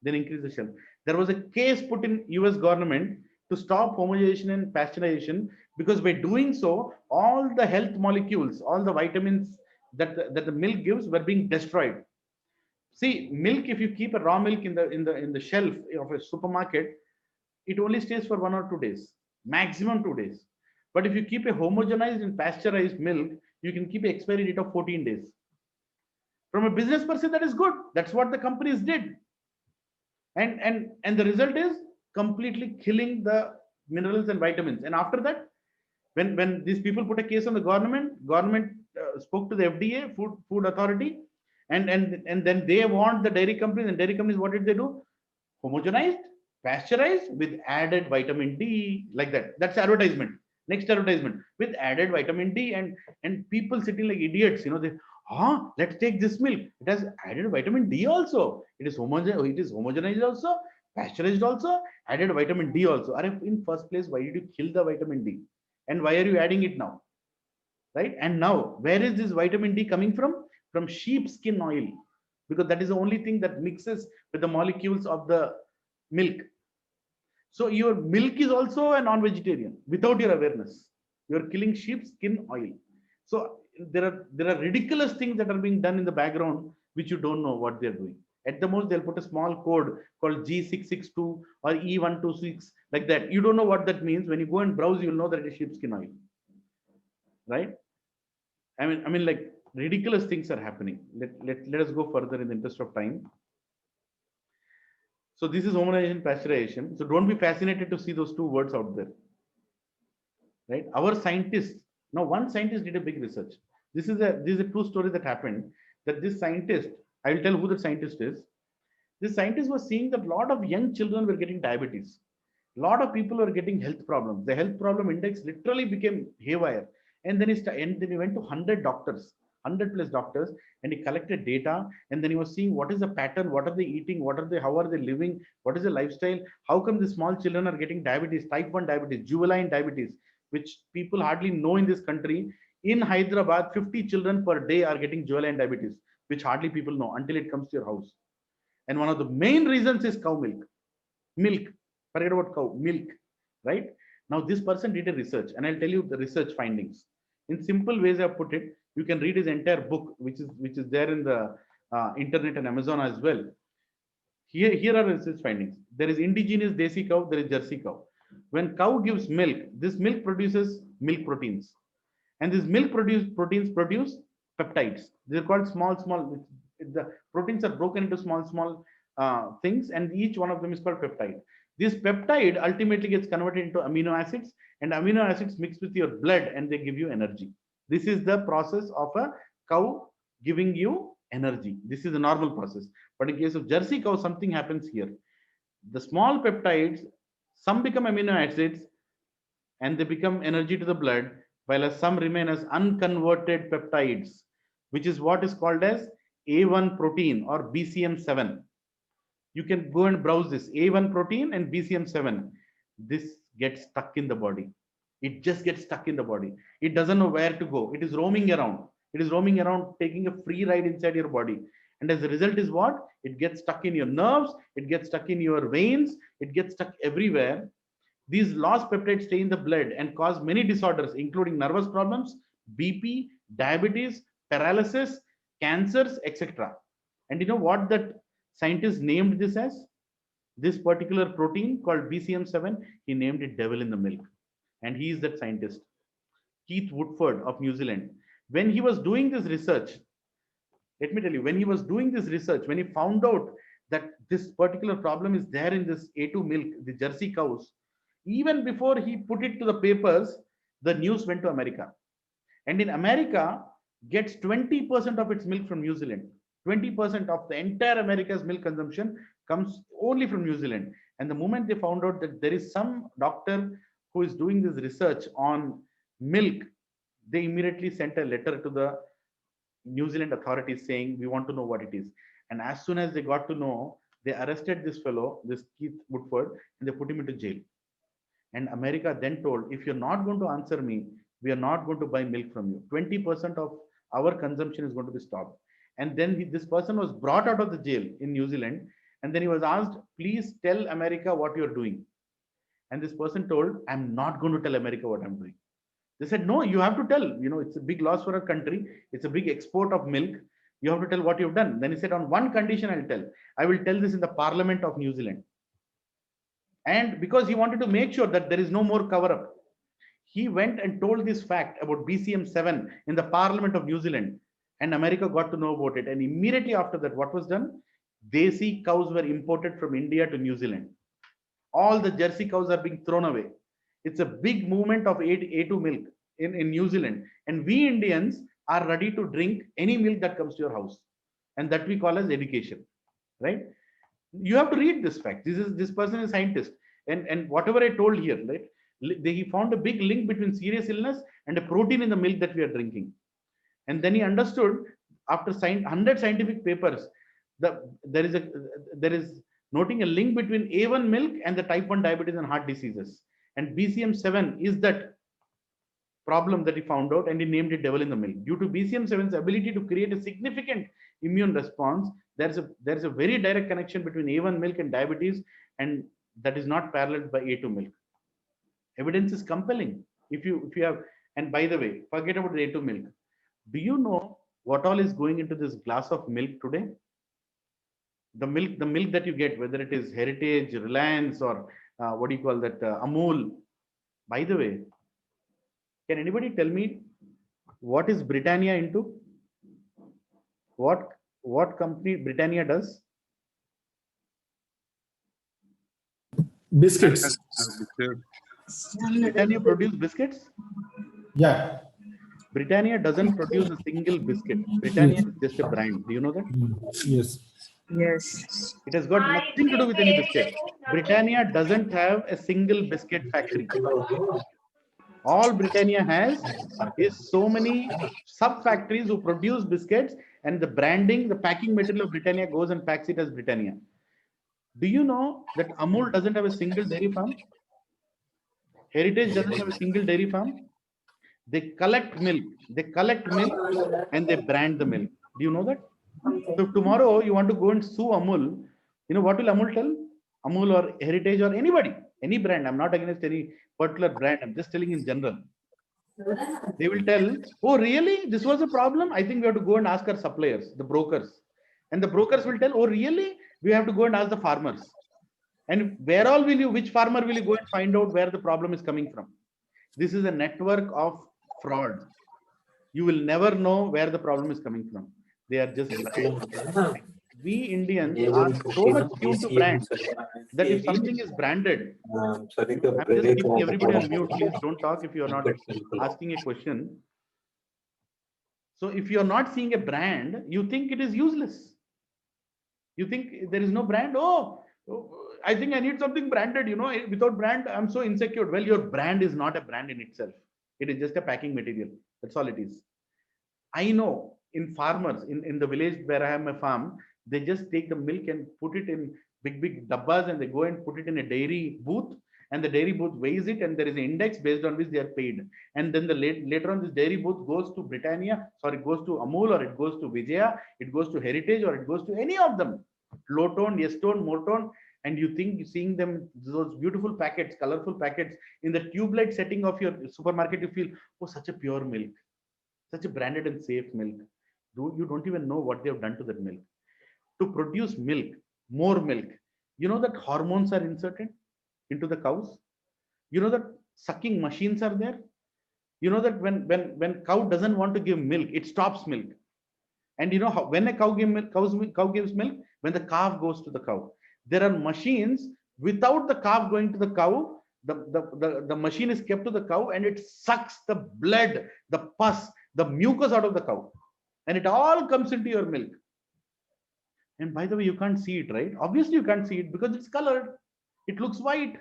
Then increase the shelf. There was a case put in US government to stop homogenization and pasteurization, because by doing so, all the health molecules, all the vitamins that the milk gives were being destroyed. See, milk, if you keep a raw milk in the shelf of a supermarket, it only stays for 1 or 2 days, maximum 2 days. But if you keep a homogenized and pasteurized milk, you can keep an expiry date of 14 days. From a business perspective, that is good. That's what the companies did. And the result is completely killing the minerals and vitamins. And after that, when these people put a case on the government spoke to the FDA, Food Authority, and then they want the dairy companies, and dairy companies, what did they do? Homogenized, pasteurized with added vitamin D, like that. That's advertisement. Next advertisement with added vitamin D, and people sitting like idiots, they, let's take this milk. It has added vitamin D also. It is homogenized also, pasteurized also, added vitamin D also. In first place, why did you kill the vitamin D? And why are you adding it now? Right? And now, where is this vitamin D coming from? From sheep skin oil, because that is the only thing that mixes with the molecules of the milk. So your milk is also a non-vegetarian without your awareness. You are killing sheep skin oil. So there are ridiculous things that are being done in the background which you don't know what they're doing. At the most, they'll put a small code called G662 or E126, like that. You don't know what that means. When you go and browse, you'll know that it is sheepskin oil. Right? I mean, like ridiculous things are happening. Let us go further in the interest of time. So this is homogenization, pasteurization. So don't be fascinated to see those two words out there. Right? Our scientists, now one scientist did a big research. This is a true story that happened, that this scientist, I will tell who the scientist is. This scientist was seeing that a lot of young children were getting diabetes. A lot of people were getting health problems. The health problem index literally became haywire. And then he went to 100 doctors, 100 plus doctors, and he collected data. And then he was seeing what is the pattern, what are they eating, how are they living, what is the lifestyle, how come the small children are getting diabetes, type 1 diabetes, juvenile diabetes, which people hardly know in this country. In Hyderabad, 50 children per day are getting juvenile diabetes, which hardly people know until it comes to your house. And one of the main reasons is cow milk. Milk, forget about cow, milk, right? Now this person did a research, and I'll tell you the research findings. In simple ways I've put it. You can read his entire book, which is there in the internet and Amazon as well. Here are research findings. There is indigenous desi cow, there is Jersey cow. When cow gives milk, this milk produces milk proteins, and these milk proteins produce peptides. They're called small. The proteins are broken into small things, and each one of them is called peptide. This peptide ultimately gets converted into amino acids, and amino acids mix with your blood, and they give you energy. This is the process of a cow giving you energy. This is the normal process. But in case of Jersey cow, something happens here. The small peptides, some become amino acids, and they become energy to the blood, while some remain as unconverted peptides, which is what is called as A1 protein or BCM7. You can go and browse this A1 protein and BCM7. This gets stuck in the body. It just gets stuck in the body. It doesn't know where to go. It is roaming around. It is roaming around, taking a free ride inside your body. And as a result is what? It gets stuck in your nerves. It gets stuck in your veins. It gets stuck everywhere. These lost peptides stay in the blood and cause many disorders, including nervous problems, BP, diabetes, paralysis, cancers, etc. And you know what that scientist named this as? This particular protein called BCM7, he named it devil in the milk. And he is that scientist, Keith Woodford of New Zealand. When he was doing this research, let me tell you, when he was doing this research, when he found out that this particular problem is there in this A2 milk, the Jersey cows, even before he put it to the papers, the news went to America. And in America, gets 20% of its milk from New Zealand. 20% of the entire America's milk consumption comes only from New Zealand. And the moment they found out that there is some doctor who is doing this research on milk, they immediately sent a letter to the New Zealand authorities saying, we want to know what it is. And as soon as they got to know, they arrested this fellow, this Keith Woodford, and they put him into jail. And America then told, if you're not going to answer me, we are not going to buy milk from you. 20% of our consumption is going to be stopped. And then this person was brought out of the jail in New Zealand. And then he was asked, please tell America what you're doing. And this person told, I'm not going to tell America what I'm doing. They said, no, you have to tell. You know, it's a big loss for a country. It's a big export of milk. You have to tell what you've done. Then he said, on one condition, I'll tell. I will tell this in the Parliament of New Zealand. And because he wanted to make sure that there is no more cover up, he went and told this fact about BCM7 in the Parliament of New Zealand, and America got to know about it. And immediately after that, what was done? Desi cows were imported from India to New Zealand. All the Jersey cows are being thrown away. It's a big movement of A2 milk in New Zealand. And we Indians are ready to drink any milk that comes to your house, and that we call as education, right? You have to read this fact. This person is a scientist, and whatever I told here, right? He found a big link between serious illness and a protein in the milk that we are drinking, and then he understood after 100 scientific papers there is noting a link between A1 milk and the type 1 diabetes and heart diseases, and BCM7 is that problem that he found out, and he named it devil in the milk. Due to BCM7's ability to create a significant immune response, there's a very direct connection between A1 milk and diabetes, and that is not paralleled by A2 milk. Evidence is compelling. If you have, and by the way, forget about the A2 milk. Do you know what all is going into this glass of milk today? The milk that you get, whether it is Heritage, Reliance, or what do you call that, Amul. By the way, can anybody tell me what is Britannia into? What company Britannia does? Biscuits. Britannia produce biscuits? Yeah. Britannia doesn't produce a single biscuit. Britannia is just a brand. Do you know that? Yes. Yes. It has got nothing to do with any biscuit. Britannia doesn't have a single biscuit factory. All Britannia has is so many sub factories who produce biscuits, and the branding, the packing material of Britannia goes and packs it as Britannia. Do you know that Amul doesn't have a single dairy farm? Heritage doesn't have a single dairy farm. They collect milk. And they brand the milk. Do you know that? So tomorrow you want to go and sue Amul. You know what will Amul tell? Amul or Heritage or anybody, any brand. I'm not against any particular brand. I'm just telling in general. They will tell, oh, really? This was a problem? I think we have to go and ask our suppliers, the brokers. And the brokers will tell, oh, really? We have to go and ask the farmers. And where all will you, which farmer will you go and find out where the problem is coming from? This is a network of fraud. You will never know where the problem is coming from. They are just lying. We Indians are so much tuned to brands that if something is branded, I'm just keeping everybody on mute. Please don't talk if you're not asking a question. So if you're not seeing a brand, you think it is useless. You think there is no brand. Oh, I think I need something branded. You know, without brand, I'm so insecure. Well, your brand is not a brand in itself. It is just a packing material. That's all it is. I know in farmers, in the village where I have my farm, they just take the milk and put it in big dabbas, and they go and put it in a dairy booth, and the dairy booth weighs it, and there is an index based on which they are paid. And then later on, this dairy booth goes to Britannia, sorry, it goes to Amul, or it goes to Vijaya, it goes to Heritage, or it goes to any of them. Low tone, yes tone, more tone. And you think seeing them, those beautiful packets, colorful packets in the tube light setting of your supermarket, you feel, oh, such a pure milk, such a branded and safe milk. You don't even know what they have done to that milk. To produce milk, more milk, you know that hormones are inserted into the cows. You know that sucking machines are there. You know that when cow doesn't want to give milk, it stops milk. And you know how when a cow gives milk, when the calf goes to the cow, there are machines. Without the calf going to the cow, the machine is kept to the cow, and it sucks the blood, the pus, the mucus out of the cow, and it all comes into your milk. And by the way, you can't see it, right? Obviously you can't see it because it's colored. It looks white,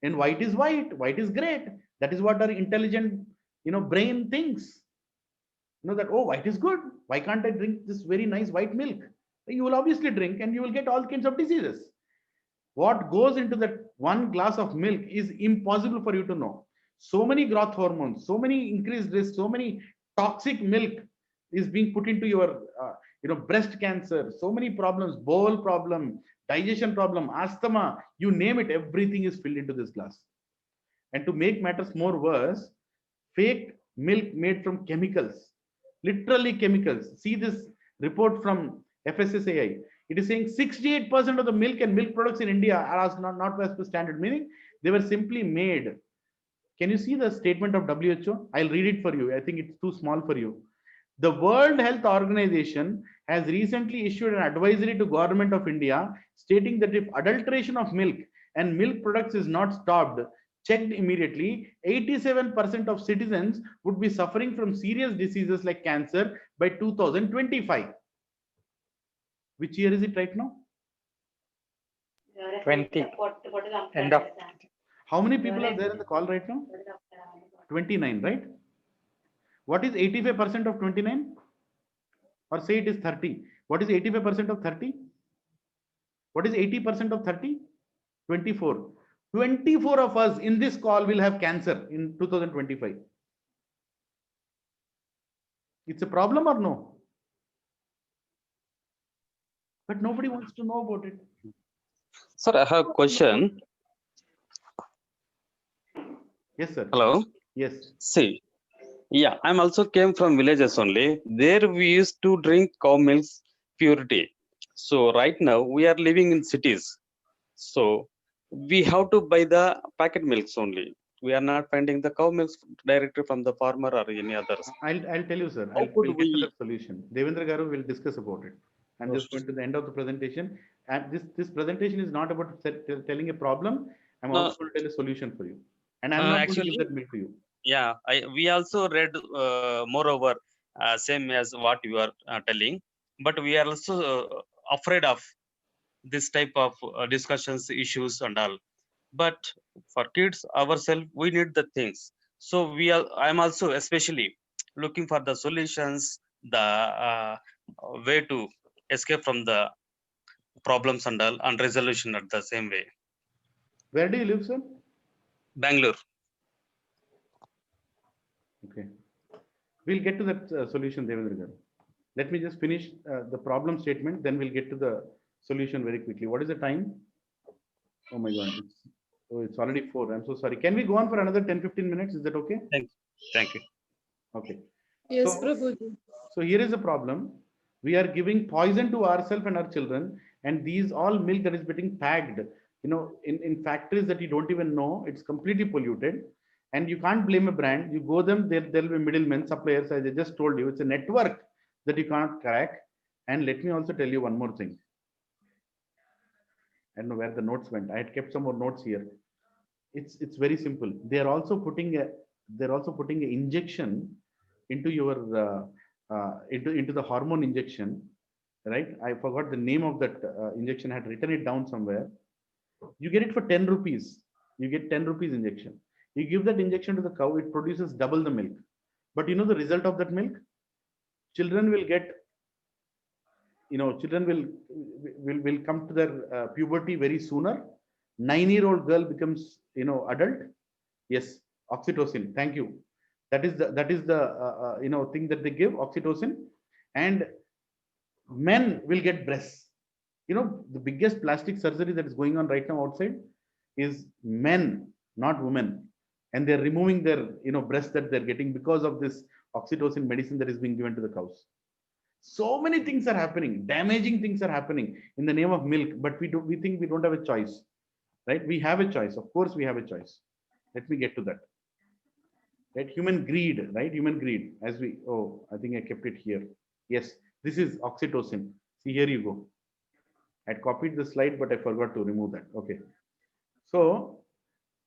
and white is white. White is great. That is what our intelligent, brain thinks. That, oh, white is good. Why can't I drink this very nice white milk? You will obviously drink, and you will get all kinds of diseases. What goes into that one glass of milk is impossible for you to know. So many growth hormones, so many increased risk, so many toxic milk is being put into your, breast cancer, so many problems, bowel problem, digestion problem, asthma, you name it, everything is filled into this glass. And to make matters more worse, fake milk made from chemicals, literally chemicals. See this report from FSSAI. It is saying 68% of the milk and milk products in India are not as per standard, meaning they were simply made. Can you see the statement of WHO? I'll read it for you. I think it's too small for you. The World Health Organization has recently issued an advisory to Government of India stating that if adulteration of milk and milk products is not stopped, checked immediately, 87% of citizens would be suffering from serious diseases like cancer by 2025. Which year is it right now? 20. End of. How many people are there in the call right now? 29, right? What is 85% of 29? Or say it is 30. What is 85% of 30? What is 80% of 30? 24. 24 of us in this call will have cancer in 2025. It's a problem or no? But nobody wants to know about it. Sir, I have a question. Yes, sir. Hello. Yes. See, yeah, I'm also came from villages only. There we used to drink cow milk's purity. So right now we are living in cities. So we have to buy the packet milks only. We are not finding the cow milks directly from the farmer or any others. I'll tell you, sir. How could We'll get to we? that solution. Devendra Garu will discuss about it. I'm just going to the end of the presentation. And this presentation is not about telling a problem. I'm also going to tell a solution for you. And I'm not going to give that milk to you. Yeah, we also read moreover same as what you are telling, but we are also afraid of this type of discussions, issues and all. But for kids ourselves, we need the things. So I'm also especially looking for the solutions, the way to escape from the problems and all, and resolution at the same way. Where do you live, sir? Bangalore. Okay. We'll get to that solution, Devendra Garu. Let me just finish the problem statement, then we'll get to the solution very quickly. What is the time? Oh my God. It's already 4. I'm so sorry. Can we go on for another 10-15 minutes? Is that okay? Thank you. Okay. Yes, So, Prabhuji. so here is a problem. We are giving poison to ourselves and our children, and these all milk that is getting packed, in factories that you don't even know, it's completely polluted. And you can't blame a brand. You go them, there'll be middlemen, suppliers, as I just told you. It's a network that you can't crack. And let me also tell you one more thing. I don't know where the notes went. I had kept some more notes here. It's very simple. They're also putting an injection into your into the hormone injection, right? I forgot the name of that injection. I had written it down somewhere. You get it for 10 rupees. You get 10 rupees injection. You give that injection to the cow, it produces double the milk. But you know the result of that milk? Children will get, children will come to their puberty very sooner. 9-year-old girl becomes, adult. Yes, oxytocin. Thank you. That is the thing that they give, oxytocin. And men will get breasts. The biggest plastic surgery that is going on right now outside is men, not women. And they're removing their, breasts that they're getting because of this oxytocin medicine that is being given to the cows. So many things are happening, damaging things are happening in the name of milk, but we think we don't have a choice, right? We have a choice. Of course, we have a choice. Let me get to that. Right? Human greed, right? Human greed. I think I kept it here. Yes, this is oxytocin. See, here you go. I'd copied the slide, but I forgot to remove that. Okay. So,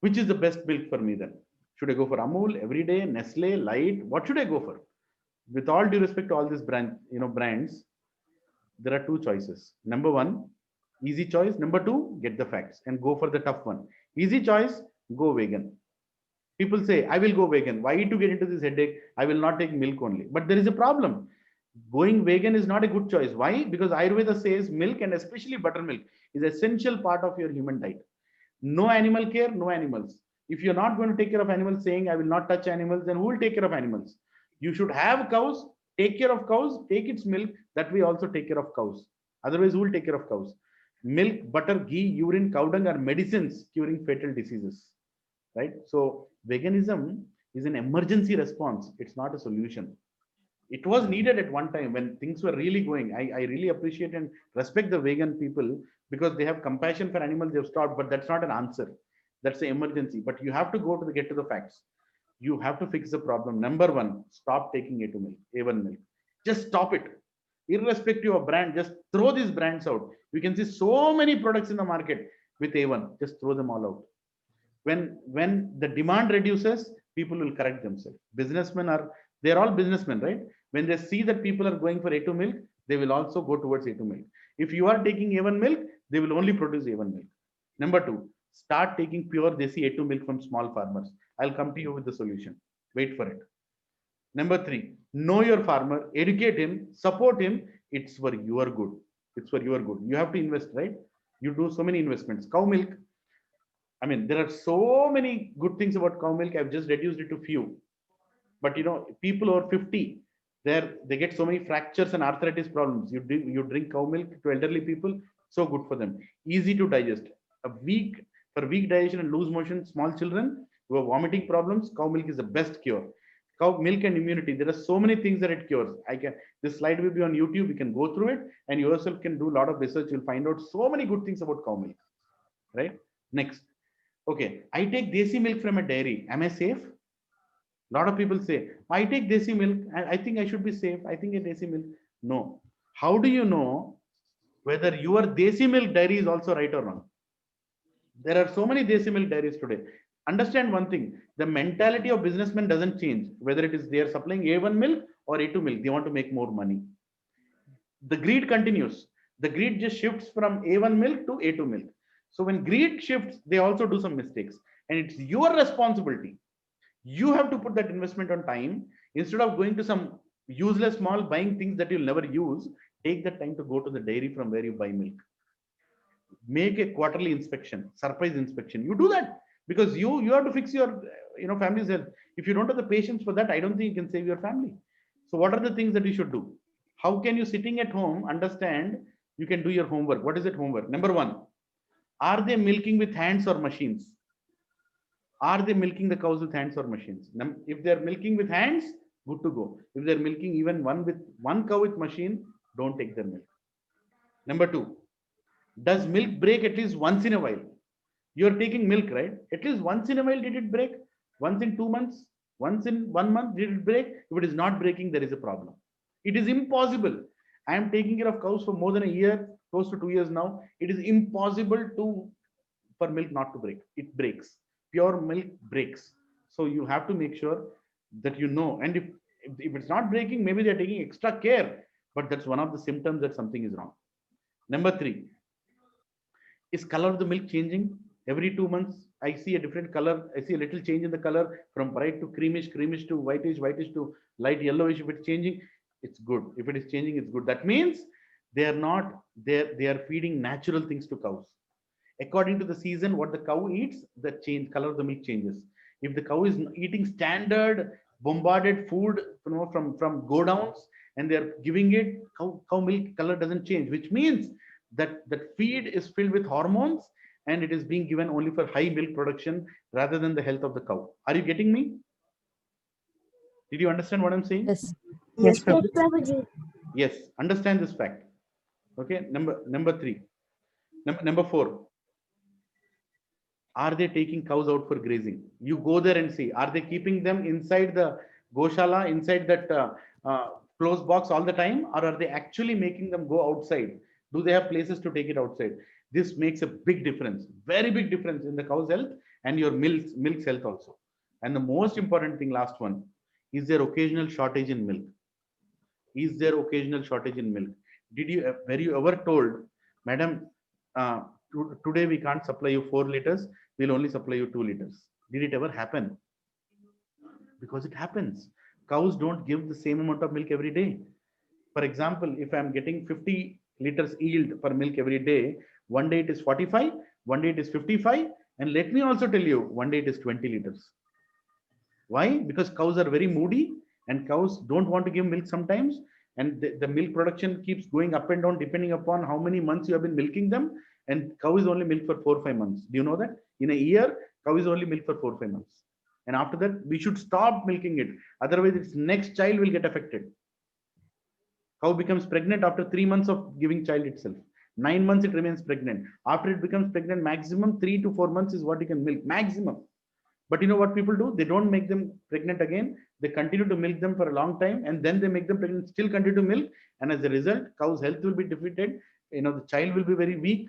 which is the best milk for me then? Should I go for Amul, Everyday, Nestle, Light? What should I go for? With all due respect to all these brands, there are 2 choices. Number 1, easy choice. Number 2, get the facts and go for the tough one. Easy choice, go vegan. People say, I will go vegan. Why to get into this headache? I will not take milk only. But there is a problem. Going vegan is not a good choice. Why? Because Ayurveda says milk, and especially buttermilk, is an essential part of your human diet. No animal care, no animals. If you're not going to take care of animals, saying I will not touch animals, then who will take care of animals? You should have cows, take care of cows, take its milk. That way also take care of cows. Otherwise, who will take care of cows? Milk, butter, ghee, urine, cow dung are medicines curing fatal diseases. Right? So veganism is an emergency response. It's not a solution. It was needed at one time when things were really going. I really appreciate and respect the vegan people because they have compassion for animals. They've stopped, but that's not an answer. That's an emergency. But you have to get to the facts. You have to fix the problem. Number 1, stop taking A1 milk. Just stop it. Irrespective of brand, just throw these brands out. You can see so many products in the market with A1. Just throw them all out. When the demand reduces, people will correct themselves. Businessmen are, they're all businessmen, right? When they see that people are going for A2 milk, they will also go towards A2 milk. If you are taking A1 milk, they will only produce A1 milk. Number two, start taking pure desi A2 milk from small farmers. I'll come to you with the solution. Wait for it. Number three, know your farmer, educate him, support him. It's for your good. It's for your good. You have to invest, right? You do so many investments. Cow milk. I mean, there are so many good things about cow milk. I've just reduced it to few. But people over 50, they get so many fractures and arthritis problems. You drink cow milk to elderly people, so good for them. Easy to digest. For weak digestion and loose motion, small children who have vomiting problems, cow milk is the best cure. Cow milk and immunity. There are so many things that it cures. This slide will be on YouTube. You can go through it and you yourself can do a lot of research. You'll find out so many good things about cow milk. Right? Next. Okay, I take desi milk from a dairy. Am I safe? A lot of people say, I take desi milk and I think I should be safe. I think a desi milk. No. How do you know whether your desi milk dairy is also right or wrong? There are so many desi milk dairies today. Understand one thing, the mentality of businessmen doesn't change, whether it is they are supplying A1 milk or A2 milk, they want to make more money. The greed continues. The greed just shifts from A1 milk to A2 milk. So when greed shifts, they also do some mistakes. And it's your responsibility. You have to put that investment on time. Instead of going to some useless mall, buying things that you'll never use, take the time to go to the dairy from where you buy milk. Make a quarterly inspection, surprise inspection. You do that because you have to fix your family's health. If you don't have the patience for that, I don't think you can save your family. So what are the things that you should do? How can you, sitting at home, understand you can do your homework? What is it homework? Number one, are they milking with hands or machines? Are they milking the cows with hands or machines? If they're milking with hands, good to go. If they're milking even one cow with machine, don't take their milk. Number two, does milk break at least once in a while? You're taking milk, right? At least once in a while, did it break? Once in 2 months? Once in 1 month, did it break? If it is not breaking, there is a problem. It is impossible. I am taking care of cows for more than a year, close to 2 years now. It is impossible for milk not to break. It breaks. Pure milk breaks. So you have to make sure that you know. And if it's not breaking, maybe they're taking extra care. But that's one of the symptoms that something is wrong. Number three, is color of the milk changing? Every 2 months, I see a different color. I see a little change in the color from bright to creamish, creamish to whitish, whitish to light yellowish. If it's changing, it's good. If it is changing, it's good. That means they are feeding natural things to cows. According to the season, what the cow eats, the color of the milk changes. If the cow is eating standard bombarded food from go downs and they're giving it, cow milk color doesn't change, which means that feed is filled with hormones and it is being given only for high milk production rather than the health of the cow. Are you getting me? Did you understand what I'm saying? Yes. Yes, Prabhuji. Yes, understand this fact. Okay, number three. Number four. Are they taking cows out for grazing? You go there and see, are they keeping them inside the goshala, inside that closed box all the time, or are they actually making them go outside? Do they have places to take it outside? This makes a big difference, very big difference in the cow's health and your milk's health also. And the most important thing, last one, is there occasional shortage in milk? Is there occasional shortage in milk? Were you ever told, madam, today we can't supply you 4 liters, we'll only supply you 2 liters? Did it ever happen? Because it happens. Cows don't give the same amount of milk every day. For example, if I'm getting 50 liters yield per milk every day, one day it is 45, one day it is 55, and let me also tell you, one day it is 20 liters. Why? Because cows are very moody and cows don't want to give milk sometimes, and the milk production keeps going up and down depending upon how many months you have been milking them, and cow is only milked for 4 or 5 months. Do you know that? In a year, cow is only milked for 4 or 5 months. And after that, we should stop milking it. Otherwise, its next child will get affected. Cow becomes pregnant after 3 months of giving child itself. 9 months, it remains pregnant. After it becomes pregnant, maximum 3 to 4 months is what you can milk, maximum. But you know what people do? They don't make them pregnant again. They continue to milk them for a long time, and then they make them pregnant, still continue to milk. And as a result, cow's health will be defeated. The child will be very weak,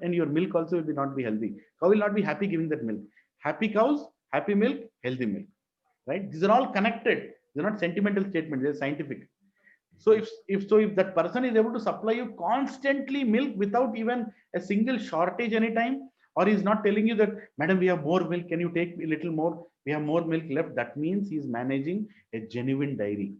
and your milk also will not be healthy. Cow will not be happy giving that milk. Happy cows, happy milk, healthy milk, right? These are all connected. They're not sentimental statements, they're scientific. So if that person is able to supply you constantly milk without even a single shortage anytime, or he's not telling you that, madam, we have more milk, can you take a little more? We have more milk left. That means he's managing a genuine dairy,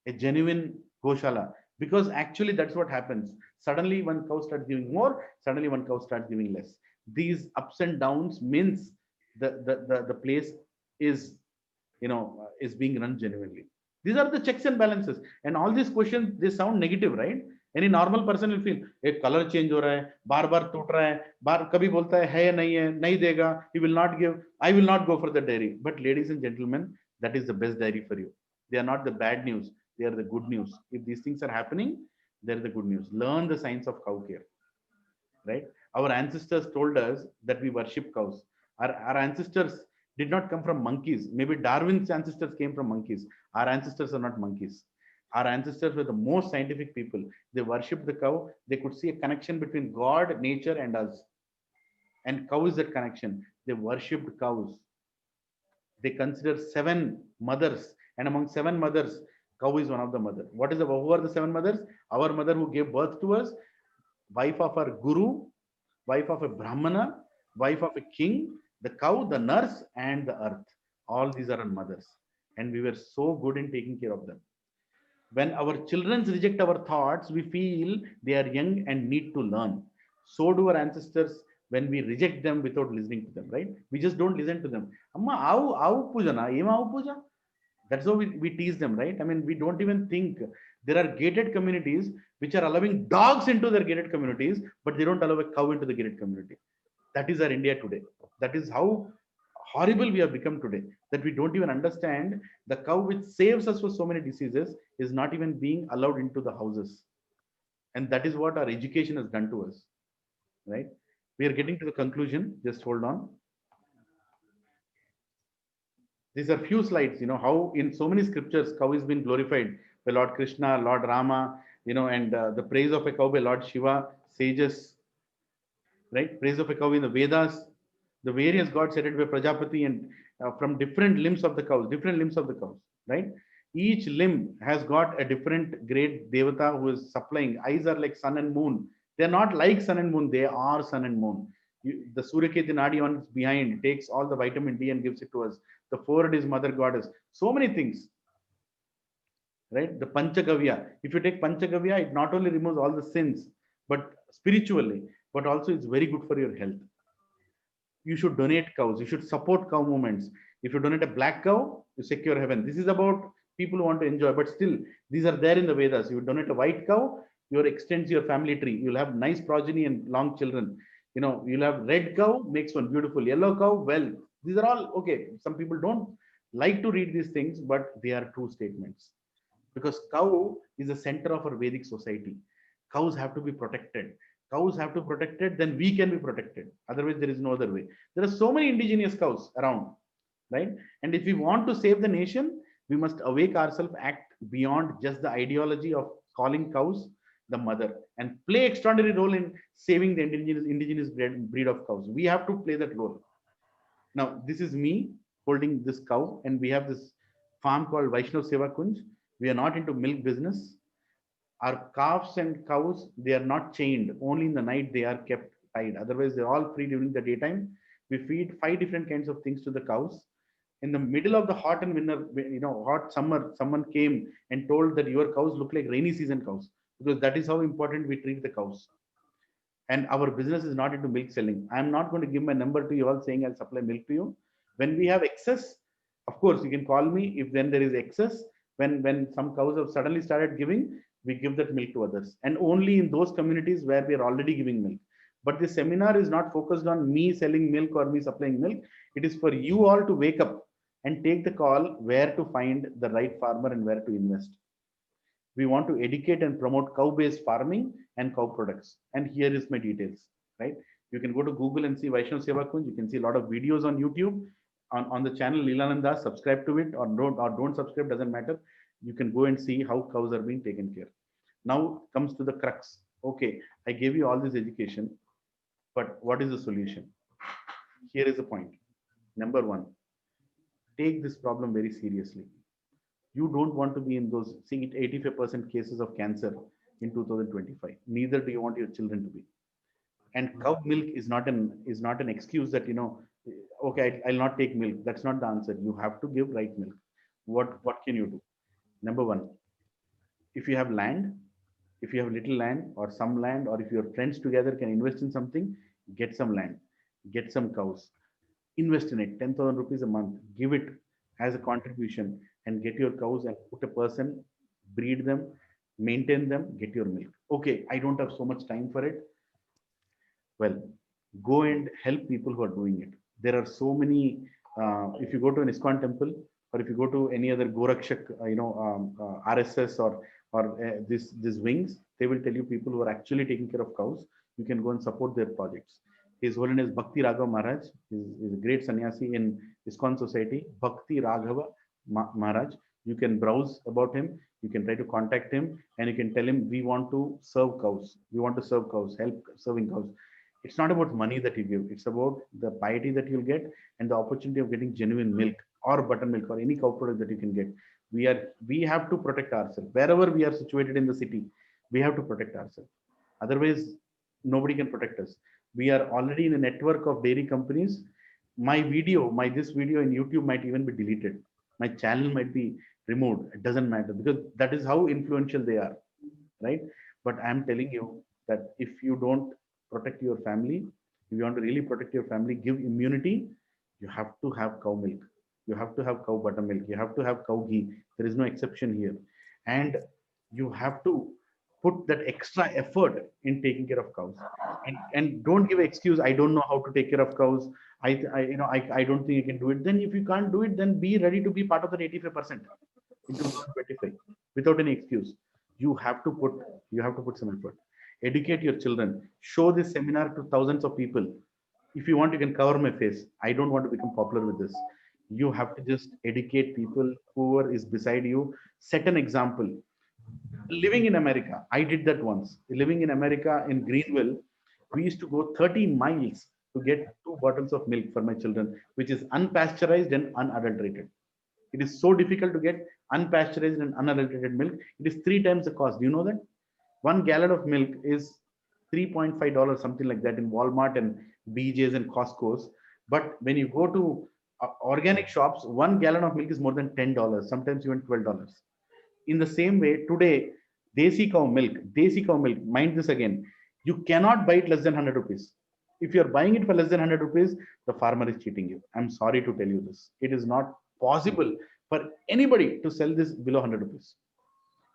a genuine goshala. Because actually that's what happens. Suddenly one cow starts giving more, suddenly one cow starts giving less. These ups and downs means the place is, is being run genuinely. These are the checks and balances. And all these questions, they sound negative, right? Any normal person will feel, एक color change हो रहा है, बार बार टूट रहा है, बार कभी बोलता है या नहीं है, नहीं देगा, he will not give, I will not go for the dairy. But ladies and gentlemen, that is the best dairy for you. They are not the bad news, they are the good news. If these things are happening, they're the good news. Learn the science of cow care, right? Our ancestors told us that we worship cows. Our ancestors did not come from monkeys. Maybe Darwin's ancestors came from monkeys. Our ancestors are not monkeys. Our ancestors were the most scientific people. They worshipped the cow. They could see a connection between God, nature, and us. And cow is that connection. They worshipped cows. They consider 7 mothers, and among 7 mothers, cow is one of the mother. Who are the 7 mothers? Our mother who gave birth to us, wife of our guru, wife of a brahmana, wife of a king, the cow, the nurse, and the earth. All these are our mothers, and we were so good in taking care of them. When our children reject our thoughts, we feel they are young and need to learn. So do our ancestors when we reject them without listening to them, right? We just don't listen to them. Amma, au puja na, ema au puja. That's how we tease them, right? I mean, we don't even think. There are gated communities which are allowing dogs into their gated communities, but they don't allow a cow into the gated community. That is our India today. That is how horrible we have become today, that we don't even understand the cow which saves us for so many diseases is not even being allowed into the houses. And that is what our education has done to us, right? We are getting to the conclusion. Just hold on. These are few slides, how in so many scriptures cow is been glorified by Lord Krishna, Lord Rama, and the praise of a cow by Lord Shiva, sages, right? Praise of a cow in the Vedas, the various gods headed by Prajapati, and from different limbs of the cows, right? Each limb has got a different great devata who is supplying. Eyes are like sun and moon. They're not like sun and moon, they are sun and moon. The Suryaketi Nadi on behind takes all the vitamin D and gives it to us. The forehead is Mother Goddess. So many things, right? The Panchagavya. If you take Panchagavya, it not only removes all the sins, but spiritually, but also it's very good for your health. You should donate cows. You should support cow movements. If you donate a black cow, you secure heaven. This is about people who want to enjoy, but still, these are there in the Vedas. You donate a white cow, you extends your family tree. You'll have nice progeny and long children. You'll have red cow, makes one beautiful. Yellow cow, well, these are all okay. Some people don't like to read these things, but they are true statements. Because cow is the center of our Vedic society. Cows have to be protected. Cows have to be protected, then we can be protected. Otherwise, there is no other way. There are so many indigenous cows around, right? And if we want to save the nation, we must awake ourselves, act beyond just the ideology of calling cows the mother, and play extraordinary role in saving the indigenous breed of cows. We have to play that role. Now, this is me holding this cow, and we have this farm called Vaishnav Seva Kunj. We are not into milk business. Our calves and cows, they are not chained. Only in the night they are kept tied. Otherwise, they're all free during the daytime. We feed 5 different kinds of things to the cows. In the middle of the hot and winter, hot summer, someone came and told that your cows look like rainy season cows, because that is how important we treat the cows. And our business is not into milk selling. I'm not going to give my number to you all saying I'll supply milk to you. When we have excess, of course, you can call me. If then there is excess, when some cows have suddenly started giving, we give that milk to others, and only in those communities where we are already giving milk. But this seminar is not focused on me selling milk or me supplying milk. It is for you all to wake up and take the call where to find the right farmer and where to invest. We want to educate and promote cow-based farming and cow products. And here is my details, right? You can go to Google and see Vaishnav Seva Kunj. You can see a lot of videos on YouTube on the channel Lilananda. Subscribe to it or don't subscribe, doesn't matter. You can go and see how cows are being taken care. Now comes to the crux. Okay, I gave you all this education, but what is the solution? Here is the point. Number one, take this problem very seriously. You don't want to be in those, see it 85% cases of cancer in 2025. Neither do you want your children to be. And cow milk is not an excuse that, okay, I'll not take milk. That's not the answer. You have to give right milk. What can you do? Number one, if you have land, if you have little land or some land, or if your friends together can invest in something, get some land, get some cows, invest in it, 10,000 rupees a month, give it as a contribution, and get your cows and put a person, breed them, maintain them, get your milk. Okay, I don't have so much time for it. Well, go and help people who are doing it. There are so many. If you go to an ISKCON temple, or if you go to any other Gorakshak, RSS or this wings, they will tell you people who are actually taking care of cows. You can go and support their projects. His Holiness Bhakti Raghava Maharaj is a great sannyasi in ISKCON society. Bhakti Raghava Maharaj. You can browse about him. You can try to contact him, and you can tell him, we want to serve cows. We want to serve cows, help serving cows. It's not about money that you give. It's about the piety that you'll get and the opportunity of getting genuine milk or buttermilk or any cow product that you can get. We have to protect ourselves. Wherever we are situated in the city, we have to protect ourselves. Otherwise, nobody can protect us. We are already in a network of dairy companies. This video in YouTube might even be deleted. My channel might be removed. It doesn't matter, because that is how influential they are, right? But I'm telling you that if you don't protect your family, if you want to really protect your family, give immunity, you have to have cow milk. You have to have cow buttermilk. You have to have cow ghee. There is no exception here. And you have to put that extra effort in taking care of cows. And don't give an excuse, I don't know how to take care of cows. I don't think you can do it. Then if you can't do it, then be ready to be part of that 85% in 2025 without any excuse. You have to put some effort. Educate your children. Show this seminar to thousands of people. If you want, you can cover my face. I don't want to become popular with this. You have to just educate people. Whoever is beside you, set an example. Living in America, I did that once. Living in America in Greenville, we used to go 30 miles to get 2 bottles of milk for my children, which is unpasteurized and unadulterated. It is so difficult to get unpasteurized and unadulterated milk. It is 3 times the cost. Do you know that? 1 gallon of milk is $3.5, something like that, in Walmart and BJ's and Costco's. But when you go to organic shops, 1 gallon of milk is more than $10, sometimes even $12. In the same way, today, desi cow milk, mind this again, you cannot buy it less than 100 rupees. If you're buying it for less than 100 rupees, the farmer is cheating you. I'm sorry to tell you this. It is not possible for anybody to sell this below 100 rupees.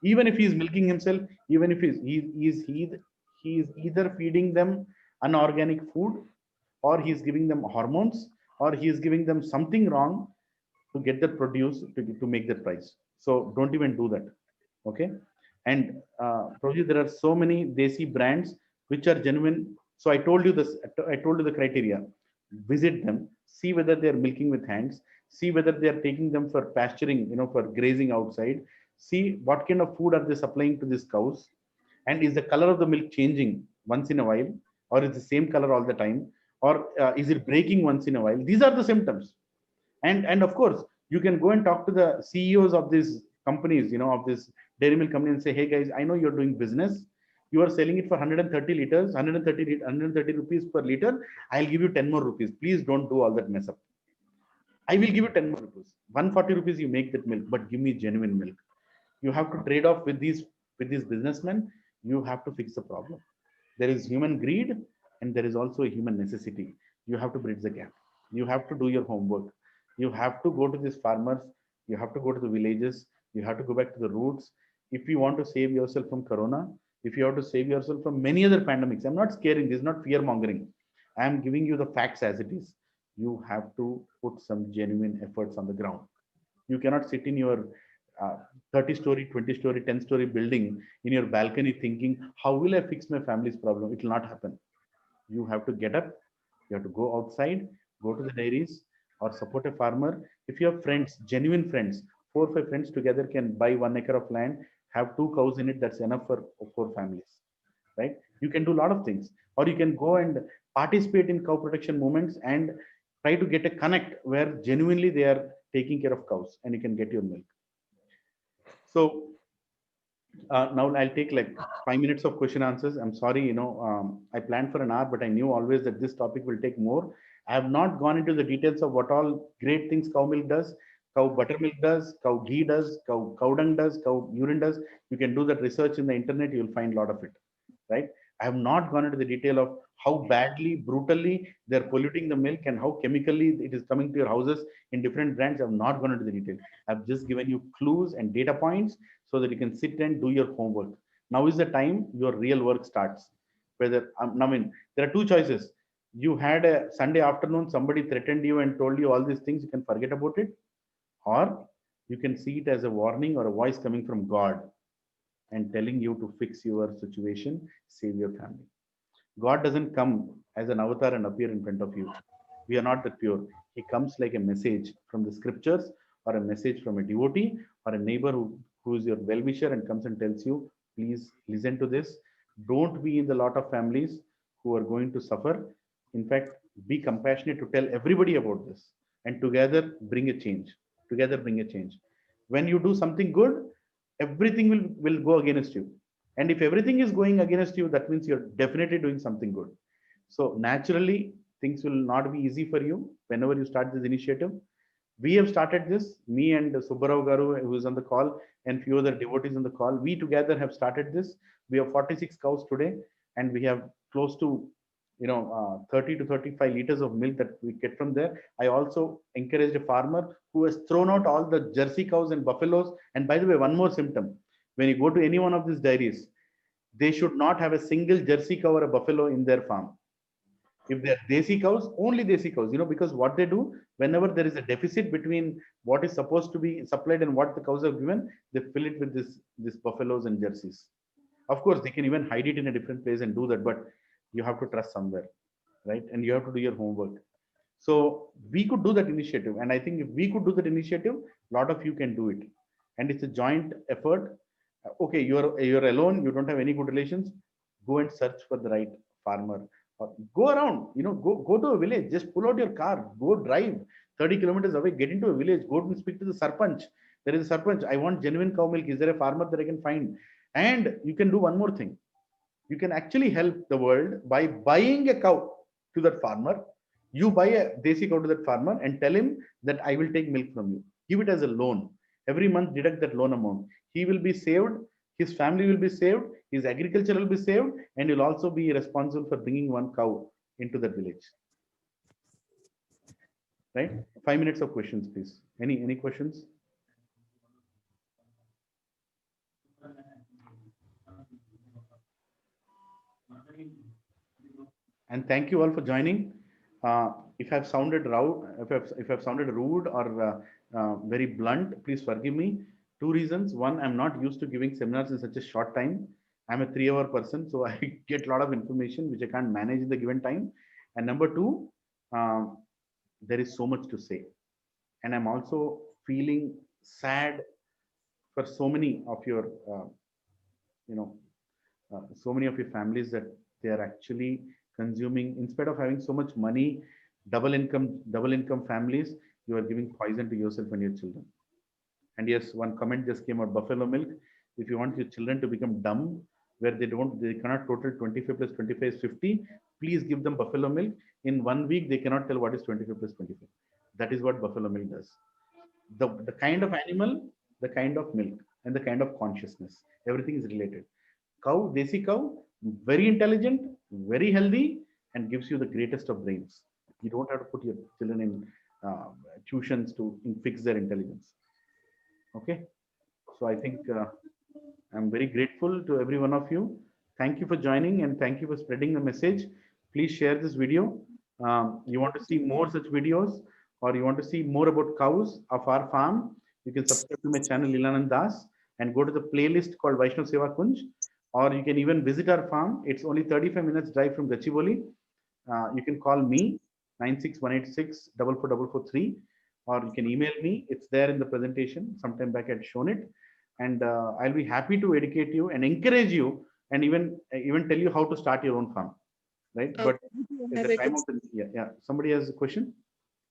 Even if he's milking himself, even if he is either feeding them unorganic food, or he's giving them hormones, or he is giving them something wrong to get that produce to make that price. So don't even do that. Okay. And probably there are so many desi brands which are genuine. So I told you this, I told you the criteria. Visit them, see whether they are milking with hands, see whether they are taking them for pasturing, for grazing outside, see what kind of food are they supplying to these cows, and is the color of the milk changing once in a while, or is the same color all the time, or is it breaking once in a while? These are the symptoms. And of course, you can go and talk to the CEOs of these companies, of this dairy milk company, and say, hey guys, I know you're doing business. You are selling it for 130 liters, 130 rupees per liter. I'll give you 10 more rupees. Please don't do all that mess up. I will give you 10 more rupees. 140 rupees you make that milk, but give me genuine milk. You have to trade off with these businessmen. You have to fix the problem. There is human greed, and there is also a human necessity. You have to bridge the gap. You have to do your homework. You have to go to these farmers. You have to go to the villages. You have to go back to the roots. If you want to save yourself from corona, if you have to save yourself from many other pandemics, I'm not scaring. This is not fear mongering. I'm giving you the facts as it is. You have to put some genuine efforts on the ground. You cannot sit in your 30-story, 20-story, 10-story building in your balcony thinking, how will I fix my family's problem? It will not happen. You have to get up. You have to go outside, go to the dairies, or support a farmer. If you have friends, genuine friends, 4 or 5 friends together can buy 1 acre of land, have 2 cows in it. That's enough for 4 families, right? You can do a lot of things, or you can go and participate in cow protection movements, and Try to get a connect where genuinely they are taking care of cows and you can get your milk. So now I'll take like 5 minutes of question answers. I'm sorry, I planned for an hour, but I knew always that this topic will take more. I have not gone into the details of what all great things cow milk does, cow buttermilk does, cow ghee does, cow dung does, cow urine does. You can do that research in the internet. You'll find a lot of it, right? I have not gone into the detail of how badly, brutally they're polluting the milk and how chemically it is coming to your houses in different brands. I have not gone into the detail. I've just given you clues and data points so that you can sit and do your homework. Now is the time your real work starts. Whether I mean, there are two choices. You had a Sunday afternoon, somebody threatened you and told you all these things, you can forget about it, or you can see it as a warning or a voice coming from God and telling you to fix your situation, save your family. God doesn't come as an avatar and appear in front of you. We are not that pure. He comes like a message from the scriptures or a message from a devotee or a neighbor who is your well-wisher and comes and tells you, please listen to this. Don't be in the lot of families who are going to suffer. In fact, be compassionate to tell everybody about this and together bring a change. Together bring a change. When you do something good, everything will go against you. And if everything is going against you, that means you're definitely doing something good. So naturally, things will not be easy for you whenever you start this initiative. We have started this, me and Subbarao Garu, who is on the call, and few other devotees on the call. We together have started this. We have 46 cows today, and we have close to 30 to 35 liters of milk that we get from there. I also encouraged a farmer who has thrown out all the Jersey cows and buffaloes. And by the way, one more symptom. When you go to any one of these dairies, they should not have a single Jersey cow or a buffalo in their farm. If they're desi cows, only desi cows, because what they do, whenever there is a deficit between what is supposed to be supplied and what the cows are given, they fill it with this buffaloes and jerseys. Of course, they can even hide it in a different place and do that, but you have to trust somewhere, right? And you have to do your homework. So we could do that initiative. And I think if we could do that initiative, a lot of you can do it. And it's a joint effort. Okay, you're alone, you don't have any good relations, go and search for the right farmer. Go around, go to a village, just pull out your car, go drive 30 kilometers away, get into a village, go and speak to the sarpanch. There is a sarpanch, I want genuine cow milk. Is there a farmer that I can find? And you can do one more thing. You can actually help the world by buying a cow to that farmer. You buy a desi cow to that farmer and tell him that I will take milk from you. Give it as a loan. Every month deduct that loan amount. He will be saved. His family will be saved. His agriculture will be saved. And you'll also be responsible for bringing one cow into that village. Right? 5 minutes of questions, please. Any questions? And thank you all for joining. If I've sounded rude or very blunt, please forgive me. Two reasons. One, I'm not used to giving seminars in such a short time. I'm a 3-hour person, so I get a lot of information which I can't manage in the given time. And number two, there is so much to say. And I'm also feeling sad for so many of your, so many of your families that they are actually consuming, instead of having so much money, double income families, you are giving poison to yourself and your children. And yes, one comment just came out, buffalo milk. If you want your children to become dumb, where they cannot total 25 plus 25 is 50, please give them buffalo milk. In 1 week, they cannot tell what is 25 plus 25. That is what buffalo milk does. The kind of animal, the kind of milk, and the kind of consciousness, everything is related. Cow, desi cow, very intelligent, very healthy, and gives you the greatest of brains. You don't have to put your children in tuitions to fix their intelligence. Okay, so I think I'm very grateful to every one of you. Thank you for joining and thank you for spreading the message. Please share this video. You want to see more such videos, or you want to see more about cows of our farm, you can subscribe to my channel Lilananda and go to the playlist called Vaishnav Seva Kunj, or you can even visit our farm. It's only 35 minutes drive from Gachibowli. You can call me 96186 or you can email me. It's there in the presentation. Sometime back I'd shown it, and I'll be happy to educate you and encourage you, and even tell you how to start your own farm. Right? But at the time of the, somebody has a question.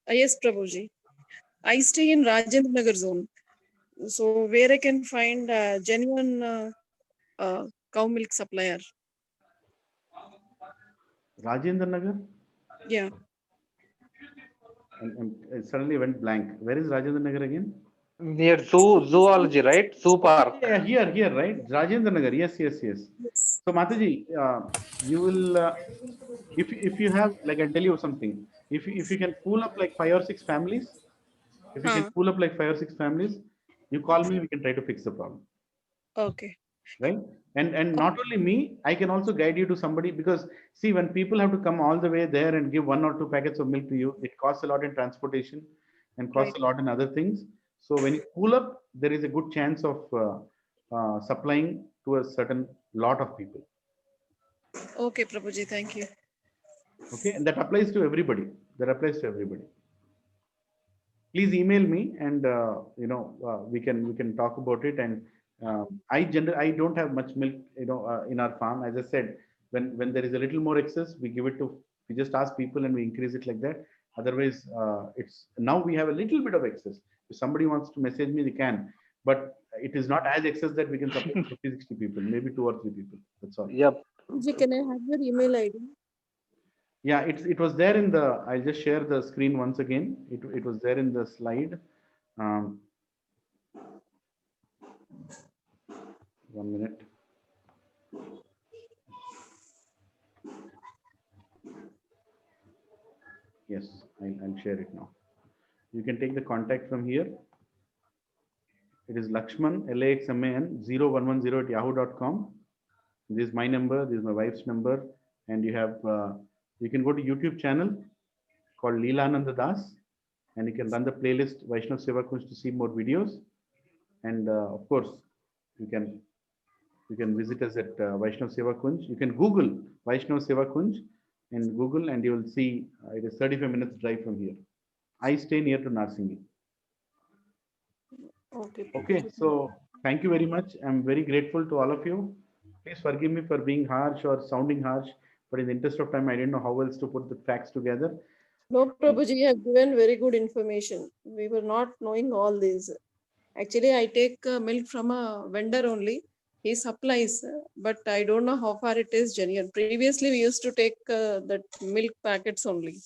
Yes, Prabhuji. I stay in Rajendra Nagar zone. So where I can find genuine cow milk supplier. Rajendra Nagar? Yeah. And it suddenly went blank. Where is Rajendra Nagar again? Near zoology, right? Zoo park. Yeah, here, right? Rajendra Nagar. Yes. Yes. So Mataji, you will, if you have, like, I'll tell you something. If you can pull up like 5 or 6 families, if you can Huh. pull up like 5 or 6 families, you call me. We can try to fix the problem. Okay. Right. And not only me, I can also guide you to somebody, because see, when people have to come all the way there and give 1 or 2 packets of milk to you, it costs a lot in transportation and costs Right. a lot in other things. So when you pull up, there is a good chance of supplying to a certain lot of people. Okay, Prabhuji. Thank you. Okay, and that applies to everybody. That applies to everybody. Please email me, and we can talk about it. And I don't have much milk, in our farm. As I said, when there is a little more excess, we give it to. We just ask people and we increase it like that. Otherwise, it's now we have a little bit of excess. If somebody wants to message me, they can. But it is not as excess that we can supply 50, 60 people, maybe 2 or 3 people. That's all. Yep. Prabhuji, can I have your email ID? Yeah, it was there in the. I'll just share the screen once again. It was there in the slide. 1 minute. Yes, I'll share it now. You can take the contact from here. It is Lakshman, LAXMAN 0110 at yahoo.com. This is my number. This is my wife's number. And you can go to YouTube channel called Lilananda Das, and you can run the playlist Vaishnav Seva Kunj to see more videos. And of course, you can visit us at Vaishnav Seva Kunj. You can Google Vaishnav Seva Kunj in Google, and you will see it is 35 minutes drive from here. I stay near to Narsingi. Okay. Okay, so thank you very much. I'm very grateful to all of you. Please forgive me for being harsh or sounding harsh, but in the interest of time, I didn't know how else to put the facts together. No, Prabhuji, you have given very good information. We were not knowing all these. Actually, I take milk from a vendor only. He supplies, but I don't know how far it is genuine. Previously, we used to take that milk packets only.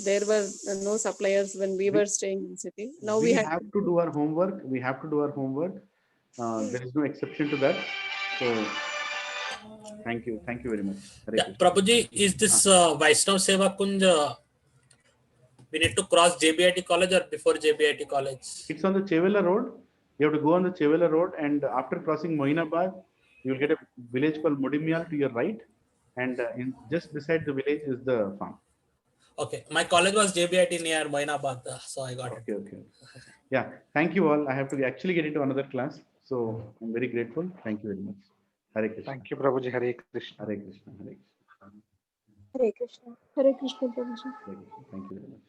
There were no suppliers when we were staying in city. Now we have to do our homework. We have to do our homework. There is no exception to that. So thank you. Thank you very much. Hare Yeah, Krishna. Prabhuji, is this Vaishnav Seva Kunj, we need to cross JBIT college or before JBIT college? It's on the Chevela road. You have to go on the Chevela road, and after crossing Mohinabad, you will get a village called Mudimyal to your right, and just beside the village is the farm. Okay, my college was JBIT near Mohinabad, so I got it. Okay. Yeah, thank you all. I have to actually get into another class, so I'm very grateful. Thank you very much. Hare Krishna. Thank you, Prabhuji. Hare Krishna. Hare Krishna. Hare Krishna. Hare Krishna. Hare Krishna, Prabhuji. Hare Krishna. Thank you very much.